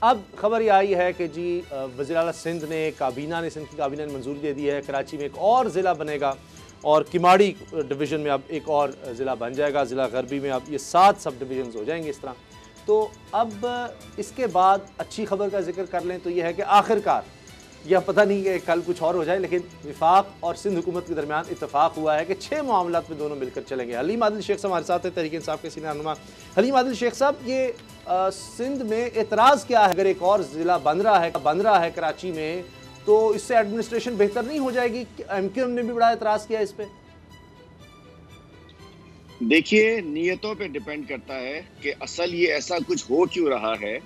अब खबर यह आई है कि जी वज़ीर आला सिंध ने, काबीना ने, सिंध की काबीना ने मंजूरी दे दी है, कराची में एक और ज़िला बनेगा और किमाड़ी डिवीज़न में अब एक और ज़िला बन जाएगा। ज़िला गरबी में अब ये 7 सब डिवीज़न हो जाएंगे इस तरह। तो अब इसके बाद अच्छी खबर का जिक्र कर लें तो यह है कि आखिरकार, यह पता नहीं कि कल कुछ और हो जाए, लेकिन विफाक और सिंध हुकूमत के दरमियान इत्तफाक हुआ है कि 6 मामलात में दोनों मिलकर चलेंगे। हलीम आदिल शेख साहब हमारे साथ है, तहरीक इंसाफ के सीनियर रहनुमा। हलीम आदिल शेख साहब, ये सिंध में एतराज़ क्या है? अगर एक और ज़िला बन रहा है कराची में, तो इससे एडमिनिस्ट्रेशन बेहतर नहीं हो जाएगी? MQM ने भी बड़ा एतराज़ किया इस पर। देखिए, नियतों पे डिपेंड करता है कि असल ये ऐसा कुछ हो क्यों रहा है।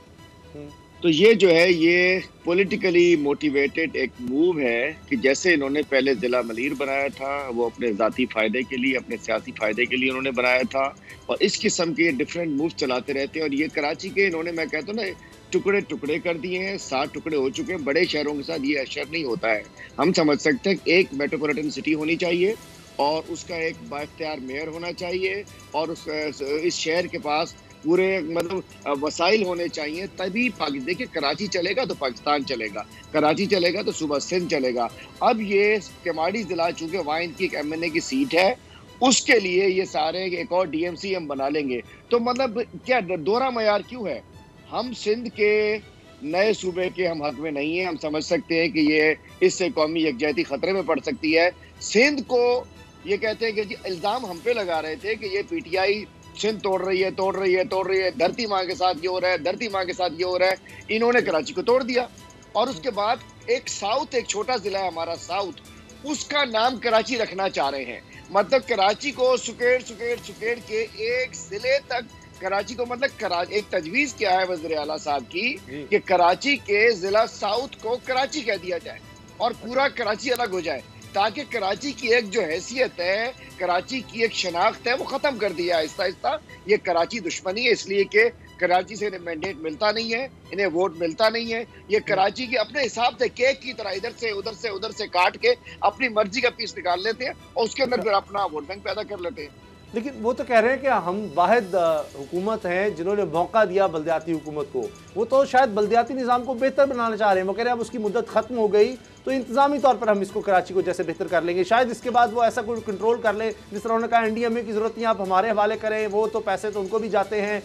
तो ये जो है ये पॉलिटिकली मोटिवेटेड एक मूव है कि जैसे इन्होंने पहले ज़िला मलीर बनाया था, वो अपने ज़ाती फ़ायदे के लिए, अपने सियासी फ़ायदे के लिए उन्होंने बनाया था, और इस किस्म के डिफरेंट मूव चलाते रहते हैं। और ये कराची के इन्होंने, मैं कहता हूँ ना, टुकड़े टुकड़े कर दिए हैं, 7 टुकड़े हो चुके हैं। बड़े शहरों के साथ ये अशर नहीं होता है। हम समझ सकते हैं एक मेट्रोपॉलिटन सिटी होनी चाहिए और उसका एक बाइख्तियार मेयर होना चाहिए और इस शहर के पास पूरे मतलब वसाइल होने चाहिए, तभी देखिए कराची चलेगा तो पाकिस्तान चलेगा, कराची चलेगा तो सुबह सिंध चलेगा। अब ये किमाड़ी जिला चूँकि वहाँ इनकी एक MNA की सीट है, उसके लिए ये सारे एक और DMC हम बना लेंगे। तो मतलब क्या दोहरा मयार क्यों है? हम सिंध के नए सूबे के हम हक में नहीं है। हम समझ सकते हैं कि ये इससे कौमी यकजहती खतरे में पड़ सकती है। सिंध को ये कहते हैं कि जी इल्ज़ाम हम पे लगा रहे थे कि ये PTI सिंध तोड़ रही है, तोड़ रही है, तोड़ रही है, धरती माँ के साथ ये हो रहा है, धरती माँ के साथ ये हो रहा है। इन्होंने कराची को तोड़ दिया और उसके बाद एक साउथ, एक छोटा जिला है हमारा साउथ, उसका नाम कराची रखना चाह रहे हैं। मतलब कराची को सुकेड़ सुकेड़ सुकेड़ के एक जिले तक कराची को, मतलब एक तजवीज क्या है वज़ीर आला साहब की कि कराची के जिला साउथ को कराची कह दिया जाए और पूरा कराची अलग हो जाए, ताकि कराची की एक जो हैसियत है, कराची की एक शनाख्त है, वो खत्म कर दिया आहिस्ता आहिस्ता। ये कराची दुश्मनी है, इसलिए कि कराची से इन्हें मैंडेट मिलता नहीं है, इन्हें वोट मिलता नहीं है। ये कराची की अपने हिसाब से केक की तरह इधर से उधर से काट के अपनी मर्जी का पीस निकाल लेते हैं और उसके अंदर फिर अपना वोट बैंक पैदा कर लेते हैं। लेकिन वो तो कह रहे हैं कि हम वाहिद हुकूमत हैं जिन्होंने मौका दिया बल्दियाती हुकूमत को। वो तो शायद बल्दियाती निज़ाम को बेहतर बनाना चाह रहे हैं। वो कह रहे हैं अब उसकी मुद्दत ख़त्म हो गई तो इंतज़ामी तौर पर हम इसको कराची को जैसे बेहतर कर लेंगे, शायद इसके बाद वो ऐसा कोई कंट्रोल कर ले। जिस तरह उन्होंने कहा NDMA की ज़रूरत नहीं, आप हमारे हवाले करें, वो तो पैसे तो उनको भी जाते हैं,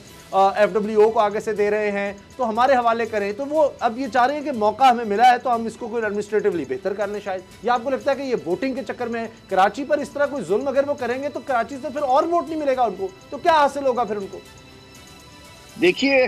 FWO को आगे से दे रहे हैं, तो हमारे हवाले करें। तो वो अब ये चाह रहे हैं कि मौका हमें मिला है तो हम इसको कोई एडमिनिस्ट्रेटिवली बेहतर कर लें शायद। या आपको लगता है कि ये वोटिंग के चक्कर में कराची पर इस तरह कोई जुल्म अगर वो करेंगे तो कराची से फिर और वोट नहीं मिलेगा उनको, तो क्या हासिल होगा फिर उनको? देखिए,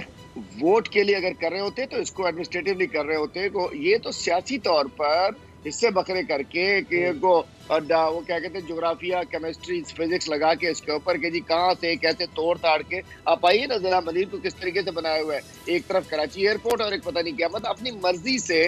वोट के लिए अगर कर रहे होते तो इसको एडमिनिस्ट्रेटिवली कर रहे होते, को ये तो सियासी तौर पर हिस्से बकरे करके कि वो क्या कहते हैं, ज्योग्राफिया, केमिस्ट्री, फिजिक्स लगा के इसके ऊपर कि जी कहाँ से कैसे तोड़ ताड़ के आप आइए ना जरा मदीर को किस तरीके से बनाया हुआ है, एक तरफ कराची एयरपोर्ट और एक पता नहीं क्या, मतलब अपनी मर्जी से।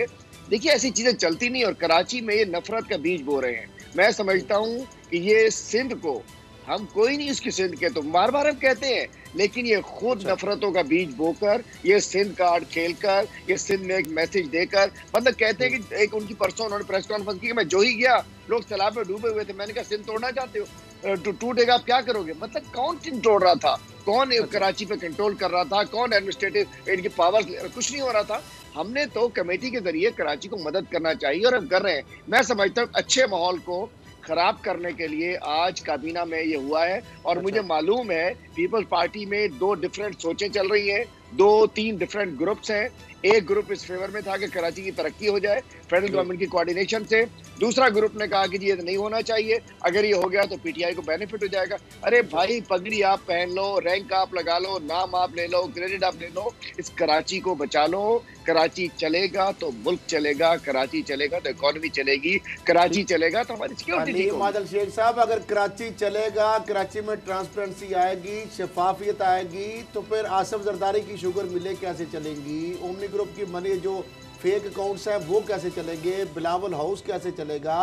देखिए ऐसी चीजें चलती नहीं और कराची में ये नफरत का बीज बो रहे हैं। मैं समझता हूँ कि ये सिंध को, हम कोई नहीं इसकी सिंध के, तो बार बार हम कहते हैं, लेकिन ये खुद नफरतों का बीज बोकर, ये सिंध कार्ड खेलकर, ये सिंध में एक मैसेज देकर, मतलब कहते हैं कि एक उनकी परसों उन्होंने प्रेस कॉन्फ्रेंस की कि मैं जो ही गया लोग सैलाब में डूबे हुए थे, मैंने कहा सिंध तोड़ना चाहते हो, टूटेगा आप क्या करोगे। मतलब कौन सिंध तोड़ रहा था, कौन कराची पे कंट्रोल कर रहा था, कौन एडमिनिस्ट्रेटिव इनकी पावर्स, कुछ नहीं हो रहा था। हमने तो कमेटी के जरिए कराची को मदद करना चाहिए और हम कर रहे हैं। मैं समझता हूँ अच्छे माहौल को खराब करने के लिए आज काबीना में ये हुआ है और मुझे मालूम है पीपल्स पार्टी में दो डिफरेंट सोचें चल रही हैं, 2-3 डिफरेंट ग्रुप्स हैं। एक ग्रुप इस फेवर में था कि कराची की तरक्की हो जाए फेडरल गवर्नमेंट की कोऑर्डिनेशन से, दूसरा ग्रुप ने कहा कि जी ये नहीं होना चाहिए, अगर ये हो गया तो पीटीआई को बेनिफिट हो जाएगा। अरे भाई, पगड़ी आप पहन लो, रैंक आप लगा लो, नाम आप ले लो, क्रेडिट आप ले लो, इस कराची को बचा लो। कराची चलेगा तो मुल्क चलेगा, कराची चलेगा तो इकोनॉमी चलेगी, कराची चलेगा तो हमारी सिक्योरिटी। मादल शेख साहब, अगर कराची चलेगा, कराची में ट्रांसपेरेंसी आएगी, शफाफियत आएगी, तो फिर आसिफ जरदारी की शुगर मिलें कैसे चलेंगी, ओमनी ग्रुप की मनी जो फेक अकाउंट्स हैं वो कैसे चलेंगे, बिलावल हाउस कैसे चलेगा,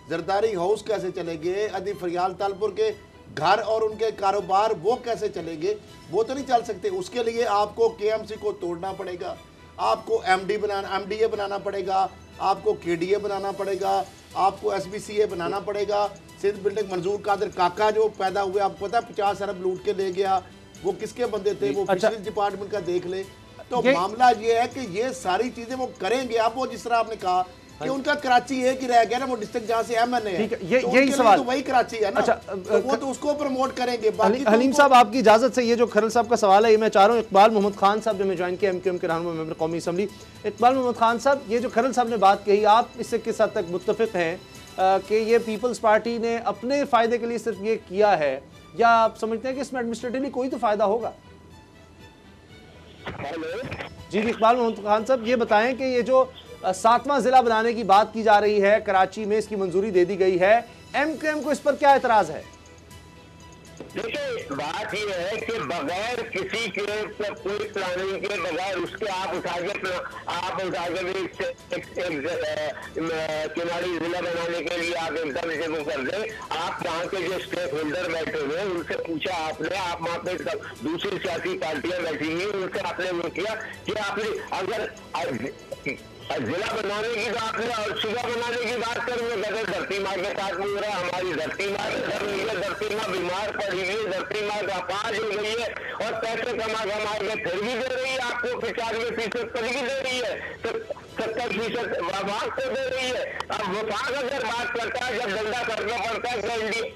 जरदारी हाउस कैसे चलेंगे, अदी फरियाल तालपुर के घर और उनके कारोबार वो कैसे चलेंगे? वो तो नहीं चल सकते। उसके लिए आपको KMC को तोड़ना पड़ेगा, आपको MDA बनाना पड़ेगा, आपको KDA बनाना पड़ेगा, आपको SBCA बनाना पड़ेगा। सिंध बिल्डिंग मंजूर कादिर काका जो पैदा हुए, आपको पता है 50 अरब लूट के ले गया, वो किसके बंदे थे? वो फिशरीज डिपार्टमेंट का देख ले। तो मामला ये है कि ये सारी चीजें वो करेंगे। अब वो जिस तरह आपने कहा कि उनका कराची एक ही रह गया ना, वो डिस्ट्रिक्ट जहां से MNA है, तो यही सवाल, तो वही कराची है ना। अच्छा, तो वो तो उसको प्रमोट करेंगे। हलीम साहब, आपकी इजाजत से ये जो खरल साहब का सवाल है, ये मैं चाह रहा हूँ इकबाल मोहम्मद खान साहब जो मैं ज्वाइन किया MQM के रहनुमा मेंबर कौमी असम्बली। इकबाल मोहम्मद खान साहब, ये जो खरल साहब ने बात कही, आप इससे किस हद तक मुत्तफिक हैं कि ये पीपल्स पार्टी ने अपने फायदे के लिए सिर्फ ये किया है, या आप समझते हैं कि इसमें एडमिनिस्ट्रेटिवली कोई तो फायदा होगा? जी इकबाल मोहम्मद खान साहब, ये बताएं कि ये जो 7वां जिला बनाने की बात की जा रही है कराची में, इसकी मंजूरी दे दी गई है, MQM को इस पर क्या एतराज है? देखिए, बात यह है कि बगैर किसी के कोई प्लानिंग के, बगैर उसके आप उठा के किनारी जिला बनाने के लिए आप एकदम से वो कर दें। आप वहाँ के जो स्टेक होल्डर बैठे हुए उनसे पूछा आपने, आप वहाँ पे दूसरी सियासी पार्टियां बैठी हुई, उनसे आपने वो किया कि आपने अगर जिला बनाने की बात है और सुबह बनाने की बात करेंगे, बगैर धरती माँ के साथ नहीं हो रहा। हमारी धरती माँ धरती माँ बीमार पड़ी है, धरती माँ अपाज हो गई है और पैसे कमा के फिर भी दे रही है आपको 95% कभी भी दे रही है, तो 70% वफाक को दे रही है। अब वफाक अगर बात करता है, जब धंधा करना पड़ता है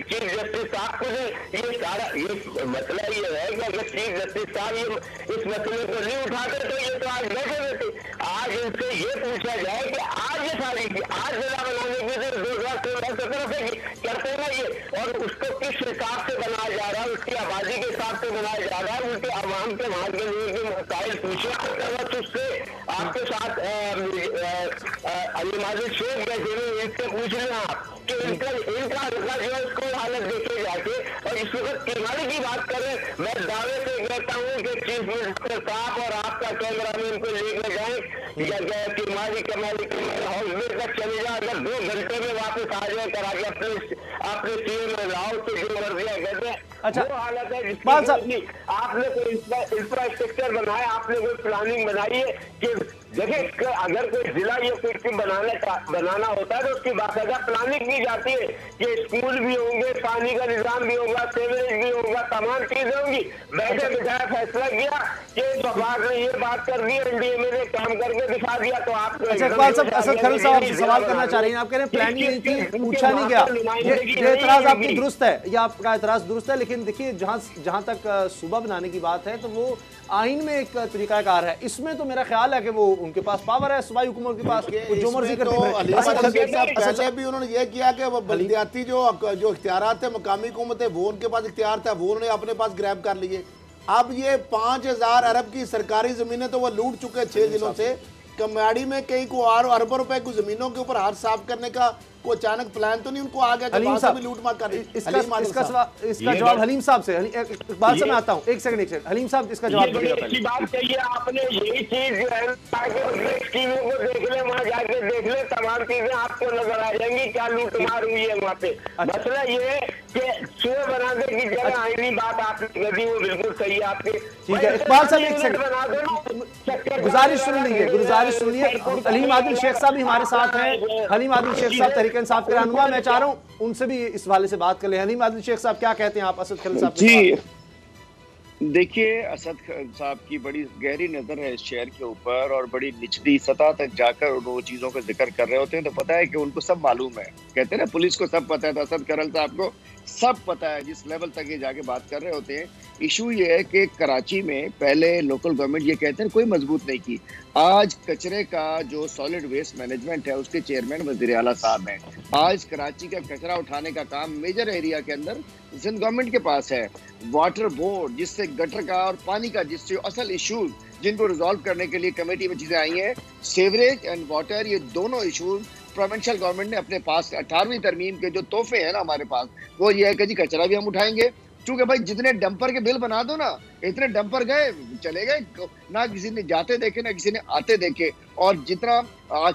चीफ जस्टिस साहब को, ये सारा ये मसला ये है कि अगर चीफ जस्टिस साहब ये इस मसले को नहीं उठाते तो ये तो आज बैठे रहते। आज इनसे ये पूछा जाए कि आज ये सारी आज जिला बनाने की जो 2 लाख तरफ से करते हैं ना ये, और उसको किस हिसाब से बनाया जा रहा है, उसकी आबादी के हिसाब से बनाया जा रहा है, उनके आवाम के वहां के लोगों के मसाइल पूछे उससे आपके साथ अलीमाजिद शेख बैठे हुए, इससे पूछ लें आप कि इनका हल्का जो है उसको हालत देखे जाके। और इस वक्त किमाली की बात करें, मैं दावे से कहता हूँ कि चीफ मिनिस्टर साहब और आपका कैमरा मैन को लेकर जाए या किमाली हाउस तक चले जाए, अगर 2 घंटे में वापस आ जाए करा के अपने सीएम में लाओ तो जो मर्जियां कहते हैं। अच्छा, वो हालत है जिसकी आपने कोई इंफ्रास्ट्रक्चर बनाया, आपने कोई प्लानिंग बनाई है कि देखिए अगर कोई जिला ये कुछ बनाना होता है तो उसकी बाकायदा प्लानिंग की जाती है कि स्कूल भी होंगे, पानी का निजाम भी होगा, सीवरेज भी होगा, तमाम चीजें होंगी। बैठे बिठाए फैसला किया कि बात ने ये बात कर दी, एनडीएमए ने काम करके दिखा दिया, तो आप अच्छा इकबाल साहब, असद खलील साहब आपसे सवाल करना चाह रहे हैं, आप कह रहे हैं प्लानिंग नहीं थी, पूछा नहीं गया। ये एतराज आपकी दुरुस्त है, ये आपका एतराज दुरुस्त है, लेकिन देखिए जहां तक सूबा बनाने की बात है तो वो आइन में एक तरीकाकार है, इसमें तो मेरा ख्याल है कि वो उनके पास पावर है, सूबाई हुकूमत के पास जो मर्जी करते हैं। पहले भी उन्होंने ये किया कि बल्दियाती जो इख्तियारात थे मकामी हुकूमत है वो उनके पास इख्तियार था, वो उन्होंने अपने पास ग्रैब कर लिए। अब ये 5000 अरब की सरकारी जमीनें तो वो लूट चुके 6 जिलों से। कमाड़ी में कहीं को अरबों रुपए की जमीनों के ऊपर हाथ साफ करने का कोई अचानक प्लान तो नहीं उनको आ गया कि वहां भी लूट मार कर रही। इसका जवाब हलीम साहब से, इकबाल से मैं आता हूं, एक सेकंड हलीम साहब इसका जवाब दीजिएगा। पहले बात कही आपने, यही चीज जो है स्कीमों को देख ले, वहां जाके देख ले, तमाम चीजें आपको नजर आ जाएंगी क्या लूट मार हुई है वहाँ पे। मसला ये है कि सुबह बनाने की जगह आईनी बात आपने कही, वो बिल्कुल सही है आपकी। ठीक है इकबाल साहब, एक सेकंड गुजारिश सुन लीजिए, गुजारिश सुनिए। हलीम आदिल शेख साहब भी हमारे साथ हैं, हलीम आदिल शेख साहब तहरीक इंसाफ के रहनुमा, मैं चाह रहा हूं उनसे भी इस हवाले से बात कर ले। हलीम आदिल शेख साहब क्या कहते हैं आप असद खलील साहब जी? देखिए, असद साहब की बड़ी गहरी नजर है इस शहर के ऊपर और बड़ी निचली सतह तक जाकर वो चीजों का जिक्र कर रहे होते हैं, तो पता है कि उनको सब मालूम है। कहते हैं ना पुलिस को सब पता है, तो असद खलील साहब को सब पता है जिस लेवल तक ये जाके बात कर रहे होते हैं। इशू ये है कि कराची में पहले लोकल गवर्नमेंट ये कहते हैं कोई मजबूत नहीं की, आज कचरे का जो सॉलिड वेस्ट मैनेजमेंट है उसके चेयरमैन वज़ीर आला साहब हैं। आज कराची का कचरा उठाने का काम मेजर एरिया के अंदर सिंध गवर्नमेंट के पास है। वाटर बोर्ड जिससे गटर का और पानी का जिससे असल इशूज जिनको रिजॉल्व करने के लिए कमेटी में चीजें आई हैं, सेवरेज एंड वाटर, ये दोनों इशूज प्रोविंशियल गवर्नमेंट ने अपने पास 18वीं तरमीम के जो तोहफे हैं ना हमारे पास, वो ये है कि जी कचरा भी हम उठाएंगे, क्योंकि भाई जितने डंपर के बिल बना दो ना, इतने डंपर गए चले गए, ना किसी ने जाते देखे ना किसी ने आते देखे। और जितना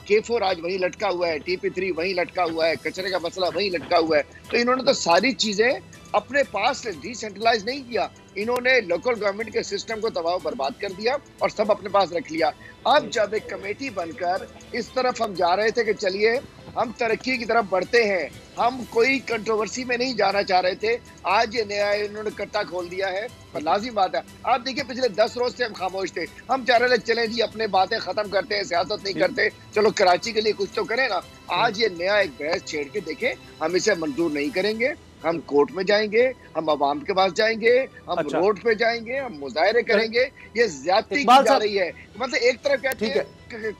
K4 आज वहीं लटका हुआ है, TP3 वहीं लटका हुआ है, कचरे का मसला वहीं लटका हुआ है। तो इन्होंने तो सारी चीजें अपने पास डिसेंट्रलाइज नहीं किया, इन्होंने लोकल गवर्नमेंट के सिस्टम को तबाह बर्बाद कर दिया और सब अपने पास रख लिया। अब जब एक कमेटी बनकर इस तरफ हम जा रहे थे कि चलिए हम तरक्की की तरफ बढ़ते हैं, हम कोई कंट्रोवर्सी में नहीं जाना चाह रहे थे, आज ये नया इन्होंने कट्टा खोल दिया है। पर लाजिम बात है, आप देखिए पिछले 10 रोज से हम खामोश थे, हम चाह रहे थे चले जी अपने बातें खत्म करते हैं, सियासत नहीं करते, चलो कराची के लिए कुछ तो करें ना। आज ये नया एक बहस छेड़ के देखें, हम इसे मंजूर नहीं करेंगे, हम कोर्ट में जाएंगे, हम अवाम के पास जाएंगे, हम रोड पे जाएंगे, हम मुजाहरे करेंगे। ये ज्यादती की जा रही है। मतलब एक तरफ कहते हैं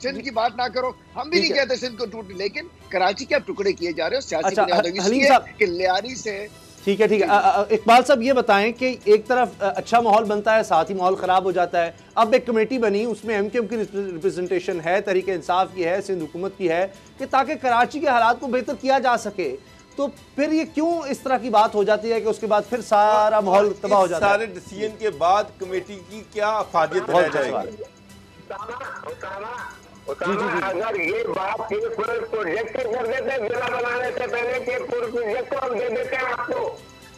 सिंध की बात ना करो, हम भी नहीं कहते सिंध को टूट, लेकिन कराची के आप टुकड़े किए जा रहे हो सियासी कि लियारी से। ठीक है इकबाल साहब, ये बताएं कि एक तरफ अच्छा माहौल बनता है, साथ ही माहौल खराब हो जाता है। अब एक कमेटी बनी, उसमें MKM की रिप्रेजेंटेशन है, तहरीक इंसाफ की है, सिंध हुकूमत की है, कि ताकि कराची के हालात को बेहतर किया जा सके। तो फिर ये क्यों इस तरह की बात हो जाती है कि उसके बाद फिर सारा माहौल तबाह हो जाता है? सारे डिसीजन के बाद कमेटी की क्या अफादियत रह जाएगी? अगर ये बात प्रोजेक्ट कर देते जिला बनाने से पहले के प्रोजेक्ट को हम दे देते हैं आपको,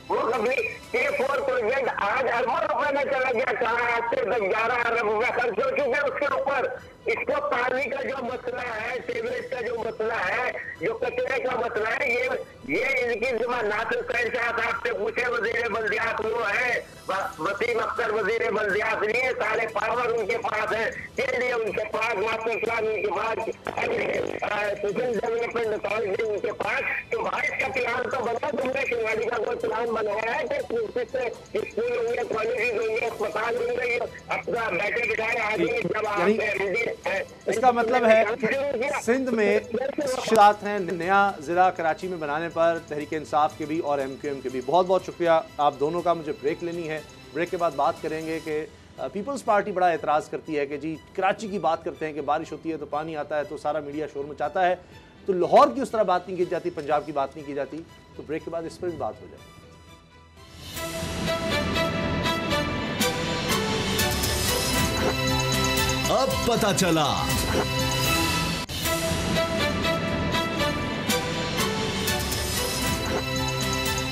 वो कभी K4 प्रोजेक्ट आज अरबों रुपए में चला गया, कहाँ आज से 11 अरब रुपए खर्च हो चुके उसके ऊपर। इसको पानी का जो मसला है, सीवरेज का जो मसला है, जो कचरे का मसला है, ये इनकी जिम्मा नासिर सैद साहब से पूछे, वजीर बल्दियात वो है, वसीम अख्तर वजीर बल्दियात नहीं है, सारे पावर उनके पास है, लिए उनके पास, मास्टर प्लान उनके पास, सोशल डेवलपमेंट अथॉरिटी उनके पास। तो भारत का प्लान तो बना, तुमने शिवाजी का कोई प्लान बनाया है कि स्कूल होंगे, कॉलेजेस होंगे, अस्पताल में गई, अपना बैठे बिठाए आगे जब आप इसका मतलब है कि सिंध में साथ हैं नया ज़िला कराची में बनाने पर तहरीक इंसाफ के भी और MQM के भी। बहुत बहुत शुक्रिया आप दोनों का। मुझे ब्रेक लेनी है, ब्रेक के बाद बात करेंगे कि पीपल्स पार्टी बड़ा एतराज़ करती है कि जी कराची की बात करते हैं कि बारिश होती है तो पानी आता है तो सारा मीडिया शोर मचाता है, तो लाहौर की उस तरह बात नहीं की जाती, पंजाब की बात नहीं की जाती। तो ब्रेक के बाद इस पर भी बात हो जाए। अब पता चला।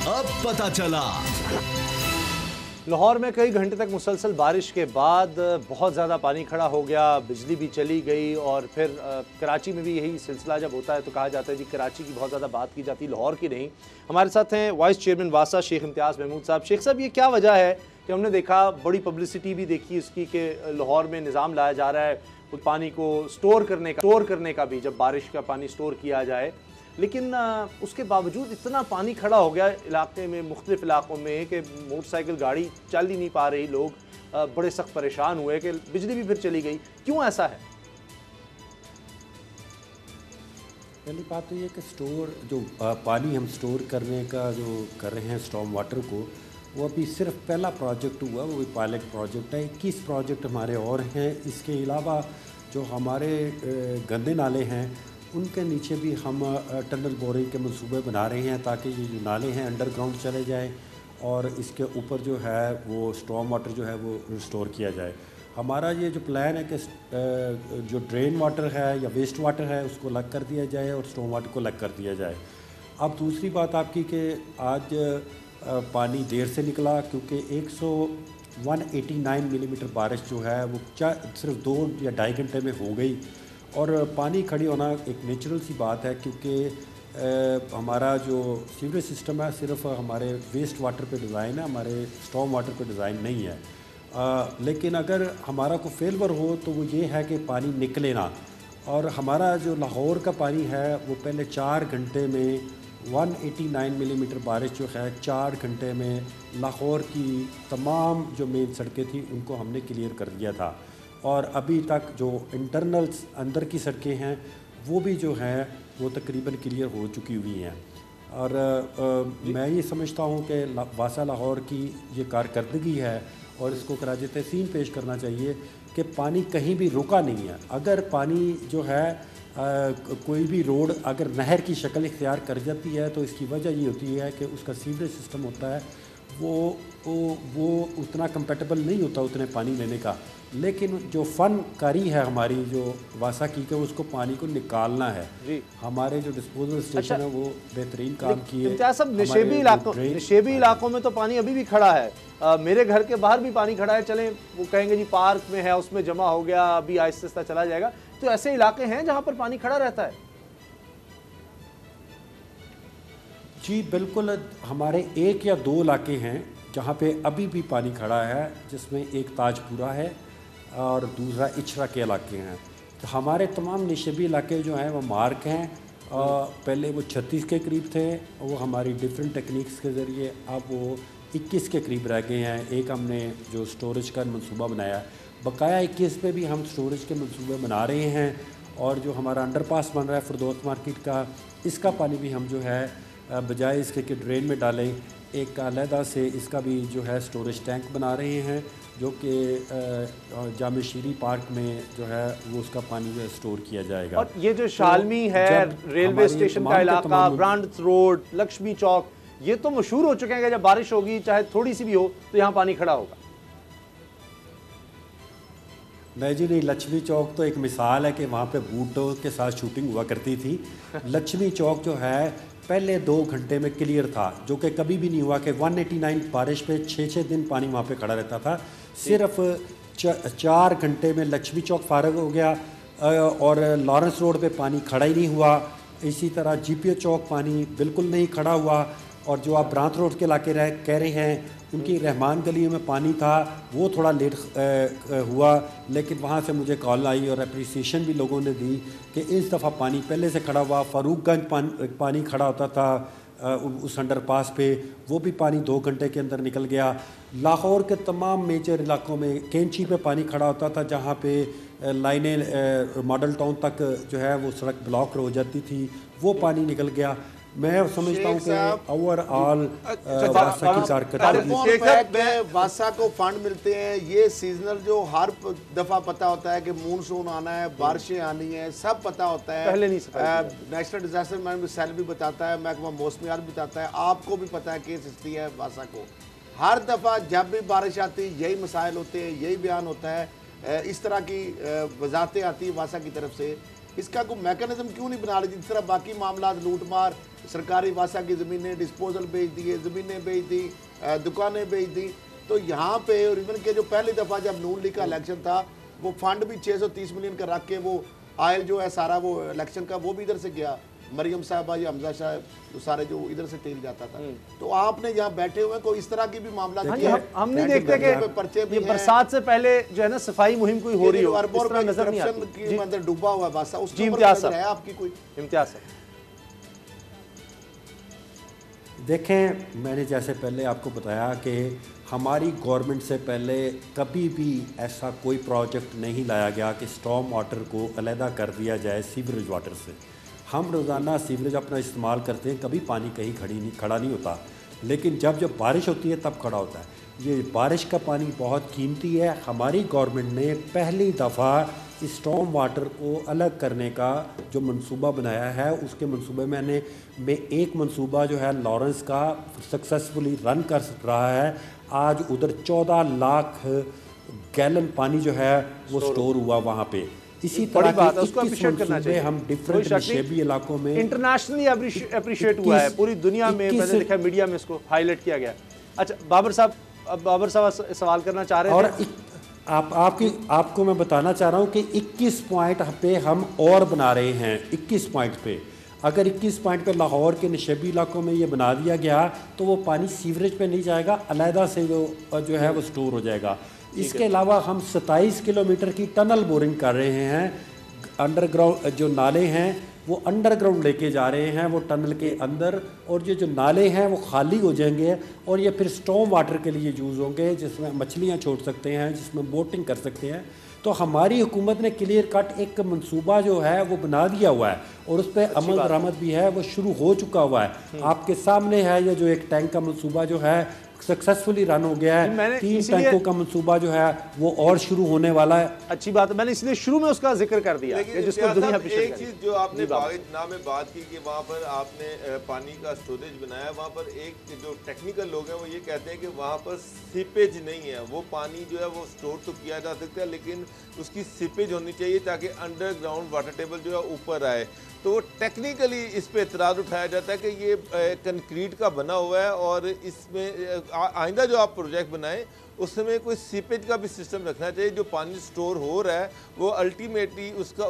अब पता चला। लाहौर में कई घंटे तक मुसलसल बारिश के बाद बहुत ज़्यादा पानी खड़ा हो गया, बिजली भी चली गई और फिर कराची में भी यही सिलसिला जब होता है तो कहा जाता है जी कराची की बहुत ज़्यादा बात की जाती है, लाहौर की नहीं। हमारे साथ हैं वाइस चेयरमैन वासा शेख इम्तियाज़ महमूद साहब। शेख साहब, ये क्या वजह है कि हमने देखा, बड़ी पब्लिसिटी भी देखी इसकी कि लाहौर में निज़ाम लाया जा रहा है पानी को स्टोर करने का भी, जब बारिश का पानी स्टोर किया जाए, लेकिन उसके बावजूद इतना पानी खड़ा हो गया इलाके में, मुख्तलिफ इलाकों में, कि मोटरसाइकिल गाड़ी चल ही नहीं पा रही, लोग बड़े सख्त परेशान हुए कि बिजली भी फिर चली गई। क्यों ऐसा है? पहली बात तो ये कि स्टोर जो पानी हम स्टोर करने का जो कर रहे हैं स्टॉर्म वाटर को, वो अभी सिर्फ पहला प्रोजेक्ट हुआ, वो पायलट प्रोजेक्ट है। 21 प्रोजेक्ट हमारे और हैं। इसके अलावा जो हमारे गंदे नाले हैं उनके नीचे भी हम टनल बोरिंग के मंसूबे बना रहे हैं ताकि ये जो नाले हैं अंडरग्राउंड चले जाएं और इसके ऊपर जो है वो स्टॉर्म वाटर जो है वो स्टोर किया जाए। हमारा ये जो प्लान है कि जो ड्रेन वाटर है या वेस्ट वाटर है उसको अलग कर दिया जाए और स्टॉर्म वाटर को अलग कर दिया जाए। अब दूसरी बात आपकी कि आज पानी देर से निकला क्योंकि 189 मिलीमीटर बारिश जो है वो सिर्फ 2 या 2.5 घंटे में हो गई। और पानी खड़ी होना एक नेचुरल सी बात है क्योंकि हमारा जो सीवरेज सिस्टम है सिर्फ हमारे वेस्ट वाटर पे डिज़ाइन है, हमारे स्टॉर्म वाटर पे डिज़ाइन नहीं है। लेकिन अगर हमारा को फेलवर हो तो वो ये है कि पानी निकले ना। और हमारा जो लाहौर का पानी है वो पहले 4 घंटे में 189 मिलीमीटर बारिश जो है 4 घंटे में लाहौर की तमाम जो मेन सड़कें थी उनको हमने क्लियर कर दिया था। और अभी तक जो इंटरनल्स अंदर की सड़कें हैं वो भी जो हैं वो तकरीबन क्लियर हो चुकी हुई हैं। और मैं ये समझता हूँ कि वासा लाहौर की ये कारकर्दगी है और इसको कराज तहसीन पेश करना चाहिए कि पानी कहीं भी रुका नहीं है। अगर पानी जो है कोई भी रोड अगर नहर की शक्ल इख्तियार कर जाती है तो इसकी वजह ये होती है कि उसका सीवरेज सिस्टम होता है वो उतना कंपेटेबल नहीं होता उतने पानी लेने का। लेकिन जो फनकारी है हमारी जो वासा की के उसको पानी को निकालना है जी। हमारे जो डिस्पोजल स्टेशन है वो बेहतरीन काम किए। निशेबी इलाकों में तो पानी अभी भी खड़ा है। मेरे घर के बाहर भी पानी खड़ा है। चलें वो कहेंगे जी पार्क में है उसमें जमा हो गया, अभी आहिस्ता आहिस्ता चला जाएगा। तो ऐसे इलाके हैं जहाँ पर पानी खड़ा रहता है? जी बिल्कुल, हमारे 1 या 2 इलाके हैं जहाँ पे अभी भी पानी खड़ा है, जिसमें एक ताजपुरा है और दूसरा इचरा के इलाके हैं। तो हमारे तमाम निशबी इलाके जो हैं वो मार्क हैं। पहले वो 36 के करीब थे, वो हमारी डिफरेंट टेक्निक्स के ज़रिए अब वो 21 के करीब रह गए हैं। एक हमने जो स्टोरेज का मंसूबा बनाया, बकाया 21 पे भी हम स्टोरेज के मंसूबे बना रहे हैं। और जो हमारा अंडरपास बन रहा है फरदौस मार्केट का, इसका पानी भी हम जो है बजाय इसके कि ड्रेन में डालें, एक अलहदा से इसका भी जो है स्टोरेज टैंक बना रहे हैं जो कि जामे शीरी पार्क में जो है वो उसका पानी जो है स्टोर किया जाएगा। और ये जो शालमी है, रेलवे स्टेशन का इलाका, ब्रांड्स रोड, लक्ष्मी चौक, ये तो मशहूर हो चुके हैं कि जब बारिश होगी चाहे थोड़ी सी भी हो तो यहाँ पानी खड़ा होगा। नहीं जी नहीं, लक्ष्मी चौक तो एक मिसाल है कि वहाँ पे बूटों के साथ शूटिंग हुआ करती थी। लक्ष्मी चौक जो है पहले 2 घंटे में क्लियर था, जो कि कभी भी नहीं हुआ कि 189 बारिश पे 6-6 दिन पानी वहाँ पे खड़ा रहता था। सिर्फ 4 घंटे में लक्ष्मी चौक फारग हो गया और लॉरेंस रोड पे पानी खड़ा ही नहीं हुआ। इसी तरह जीपीओ चौक पानी बिल्कुल नहीं खड़ा हुआ। और जो आप ब्रांच रोड के इलाके कह रहे हैं उनकी रहमान गली में पानी था, वो थोड़ा लेट हुआ, लेकिन वहाँ से मुझे कॉल आई और अप्रिसिएशन भी लोगों ने दी कि इस दफ़ा पानी पहले से खड़ा हुआ। फ़ारूकगंज पानी खड़ा होता था, उस अंडरपास पे, वो भी पानी 2 घंटे के अंदर निकल गया। लाहौर के तमाम मेजर इलाकों में कैंची पे पानी खड़ा होता था, जहाँ पे लाइनें मॉडल टाउन तक जो है वो सड़क ब्लॉक हो जाती थी, वो पानी निकल गया। मैं समझता हूँ कि ओवरऑल वासा की कारकर्दगी, वासा को फंड मिलते हैं, ये सीजनल जो हर दफ़ा पता होता है कि मूनसून आना है, बारिशें आनी है, सब पता होता है। पहले नहीं नेशनल डिजास्टर मैनेजमेंट सेल भी बताता है, महकमा मौसमियात भी बताता है, आपको भी पता है केस हिस्ट्री है वासा को। हर दफ़ा जब भी बारिश आती है यही मसाइल होते हैं, यही बयान होता है, इस तरह की वजाहतें आती है वासा की तरफ से। इसका कोई मैकेनिज्म क्यों नहीं बना ली? जिस तरह बाकी मामला लूटमार, सरकारी वासा की ज़मीनें डिस्पोजल बेच दिए, ज़मीनें बेच दी, दुकानें बेच दी, तो यहाँ पे और इवन के जो पहली दफ़ा जब नून लीग का इलेक्शन था, वो फंड भी 630 मिलियन का रख के वो आयल जो है सारा वो इलेक्शन का वो भी इधर से गया, मरियम साहबा या हमजा साहब, तो सारे जो इधर से तेल जाता था। तो आपने यहाँ बैठे हुए कोई इस तरह की भी मामला हम नहीं देखते कि पर्चे ये बरसात से पहले जो है ना सफाई मुहिम कोई हो रही हो, इस तरह नजर नहीं आती। अंदर डूबा हुआ वासा, उसकी इम्तियाज है आपकी कोई इम्तियाज है? देखें, मैंने जैसे पहले आपको बताया कि हमारी गवर्नमेंट से पहले कभी भी ऐसा कोई प्रोजेक्ट नहीं लाया गया कि स्टॉर्म वाटर को अलहदा कर दिया जाए सीवरेज वाटर से। हम रोज़ाना सीवरेज अपना इस्तेमाल करते हैं, कभी पानी कहीं खड़ा नहीं होता, लेकिन जब बारिश होती है तब खड़ा होता है। ये बारिश का पानी बहुत कीमती है। हमारी गवर्नमेंट ने पहली दफ़ा स्टॉर्म वाटर को अलग करने का जो मंसूबा बनाया है, उसके मंसूबे में एक मंसूबा जो है लॉरेंस का सक्सेसफुली रन कर रहा है। आज उधर 14 लाख गैलन पानी जो है वो स्टोर हुआ वहाँ पे। इसी तरह बात उसको अप्रिशिएट करना चाहिए। हम डिफरेंट नशेबी इलाकों में इंटरनेशनली अप्रिशिएट हुआ है, पूरी दुनिया में मैंने देखा मीडिया में इसको हाईलाइट किया गया। अच्छा बाबर साहब सवाल करना चाह रहे और थे। आपको मैं बताना चाह रहा हूँ कि 21 पॉइंट पे हम और बना रहे हैं। 21 पॉइंट पे अगर 21 पॉइंट पे लाहौर के नशेबी इलाकों में ये बना दिया गया तो वो पानी सीवरेज पे नहीं जाएगा, अलहदा से वो जो है वो स्टोर हो जाएगा। इसके अलावा हम 27 किलोमीटर की टनल बोरिंग कर रहे हैं। अंडरग्राउंड जो नाले हैं वो अंडरग्राउंड लेके जा रहे हैं, वो टनल के अंदर, और ये जो नाले हैं वो खाली हो जाएंगे और ये फिर स्टॉर्म वाटर के लिए यूज़ होंगे, जिसमें मछलियाँ छोड़ सकते हैं, जिसमें बोटिंग कर सकते हैं। तो हमारी हुकूमत ने क्लियर कट एक मंसूबा जो है वो बना दिया हुआ है और उस पर अमल दरामद भी है, वो शुरू हो चुका हुआ है। आपके सामने है ये जो एक टैंक का मंसूबा जो है सक्सेसफुली रन हो गया है। 3 टैंकों का मंसूबा जो है वो और शुरू होने वाला है। अच्छी बात है, मैंने इसलिए शुरू में उसका जिक्र कर दिया कि जिसको दुनिया एक चीज जो आपने नाम में बात की कि वहाँ पर आपने पानी का स्टोरेज बनाया, वहाँ पर एक जो टेक्निकल लोग हैं वो ये कहते हैं कि वहाँ पर सीपेज नहीं है। वो पानी जो है वो स्टोर तो किया जा सकता है लेकिन उसकी सीपेज होनी चाहिए ताकि अंडरग्राउंड वाटर टेबल जो है ऊपर आए। तो टेक्निकली इस पे एतराज़ उठाया जाता है कि ये कंक्रीट का बना हुआ है और इसमें आइंदा जो आप प्रोजेक्ट बनाएं उसमें कोई सीपेज का भी सिस्टम रखना चाहिए। जो पानी स्टोर हो रहा है वो अल्टीमेटली उसका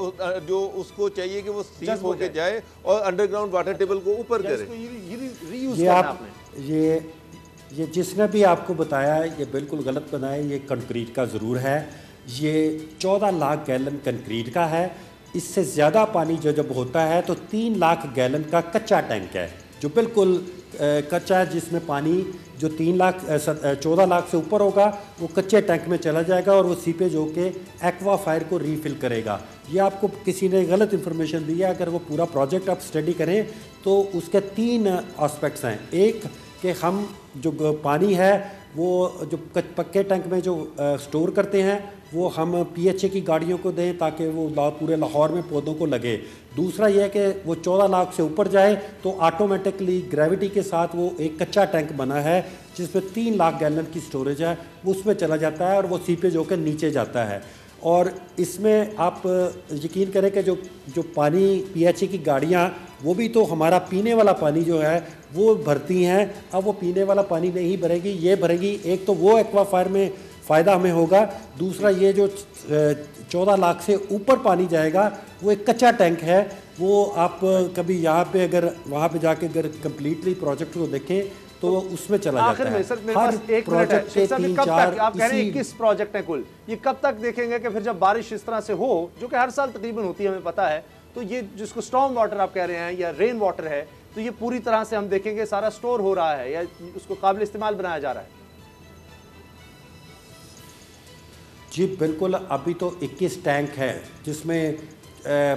जो उसको चाहिए कि वो सीप होके जाए और अंडरग्राउंड वाटर टेबल को ऊपर करे। ये जिसने भी आपको बताया ये बिल्कुल गलत बनाया। ये कंक्रीट का ज़रूर है, ये 14 लाख गैलन कंक्रीट का है। इससे ज़्यादा पानी जब होता है तो 3 लाख गैलन का कच्चा टैंक है जो बिल्कुल कच्चा है, जिसमें पानी जो 14 लाख से ऊपर होगा वो कच्चे टैंक में चला जाएगा और वो सीपेज होके एक्वा फायर को रीफिल करेगा। ये आपको किसी ने गलत इन्फॉर्मेशन दी है। अगर वो पूरा प्रोजेक्ट आप स्टडी करें तो उसके 3 एस्पेक्ट्स हैं। एक कि हम जो पानी है वो जो पक्के टैंक में जो स्टोर करते हैं वो हम PHA की गाड़ियों को दें ताकि वो पूरे लाहौर में पौधों को लगे। दूसरा यह है कि वो 14 लाख से ऊपर जाए तो ऑटोमेटिकली ग्रेविटी के साथ वो एक कच्चा टैंक बना है जिसमें 3 लाख गैलन की स्टोरेज है, वो उसमें चला जाता है और वो सीपेज होकर नीचे जाता है। और इसमें आप यकीन करें कि जो पानी PHA की गाड़ियाँ वो भी तो हमारा पीने वाला पानी जो है वो भरती हैं। अब वो पीने वाला पानी नहीं भरेगी, ये भरेगी। एक तो वो एक्वा फायर में फ़ायदा हमें होगा, दूसरा ये जो 14 लाख से ऊपर पानी जाएगा वो एक कच्चा टैंक है। वो आप कभी यहाँ पे अगर वहाँ पे जाके अगर कम्प्लीटली प्रोजेक्ट को देखें तो उसमें चला जाता है। सर मेरे पास एक मिनट है। कब तक आप कह रहे हैं 21 प्रोजेक्ट हैं कुल, ये कब तक देखेंगे कि फिर जब बारिश इस तरह से हो जो कि हर साल तकरीबन होती है हमें पता है, तो ये जिसको स्टॉर्म वाटर आप कह रहे हैं या रेन वाटर है तो ये पूरी तरह से हम देखेंगे सारा स्टोर हो रहा है या उसको काबिल इस्तेमाल बनाया जा रहा है? जी बिल्कुल, अभी तो 21 टैंक है जिसमें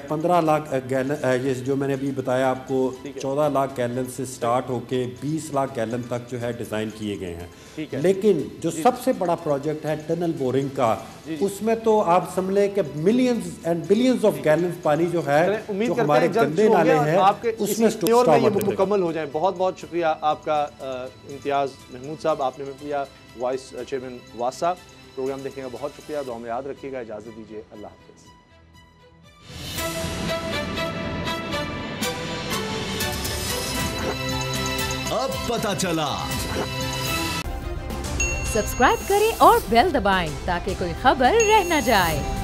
15 लाख गैलन, ये जो मैंने अभी बताया आपको, 14 लाख गैलन से स्टार्ट होके 20 लाख गैलन तक जो है डिज़ाइन किए गए हैं। लेकिन जो सबसे बड़ा प्रोजेक्ट है टनल बोरिंग का, उसमें तो आप समझ लें कि millions and billions of gallon पानी जो है, जो हमारे गंदे नाले हैं उसमें स्टोर मुकम्मल हो जाए। बहुत बहुत शुक्रिया आपका इम्तियाज़ महमूद साहब, आपने में किया वाइस चेयरमैन वासा। प्रोग्राम देखने का बहुत शुक्रिया, दुआ में याद रखिएगा। इजाज़त दीजिए, अल्लाह हाफ़िज़। अब पता चला। सब्सक्राइब करें और बेल दबाएं ताकि कोई खबर रह न जाए।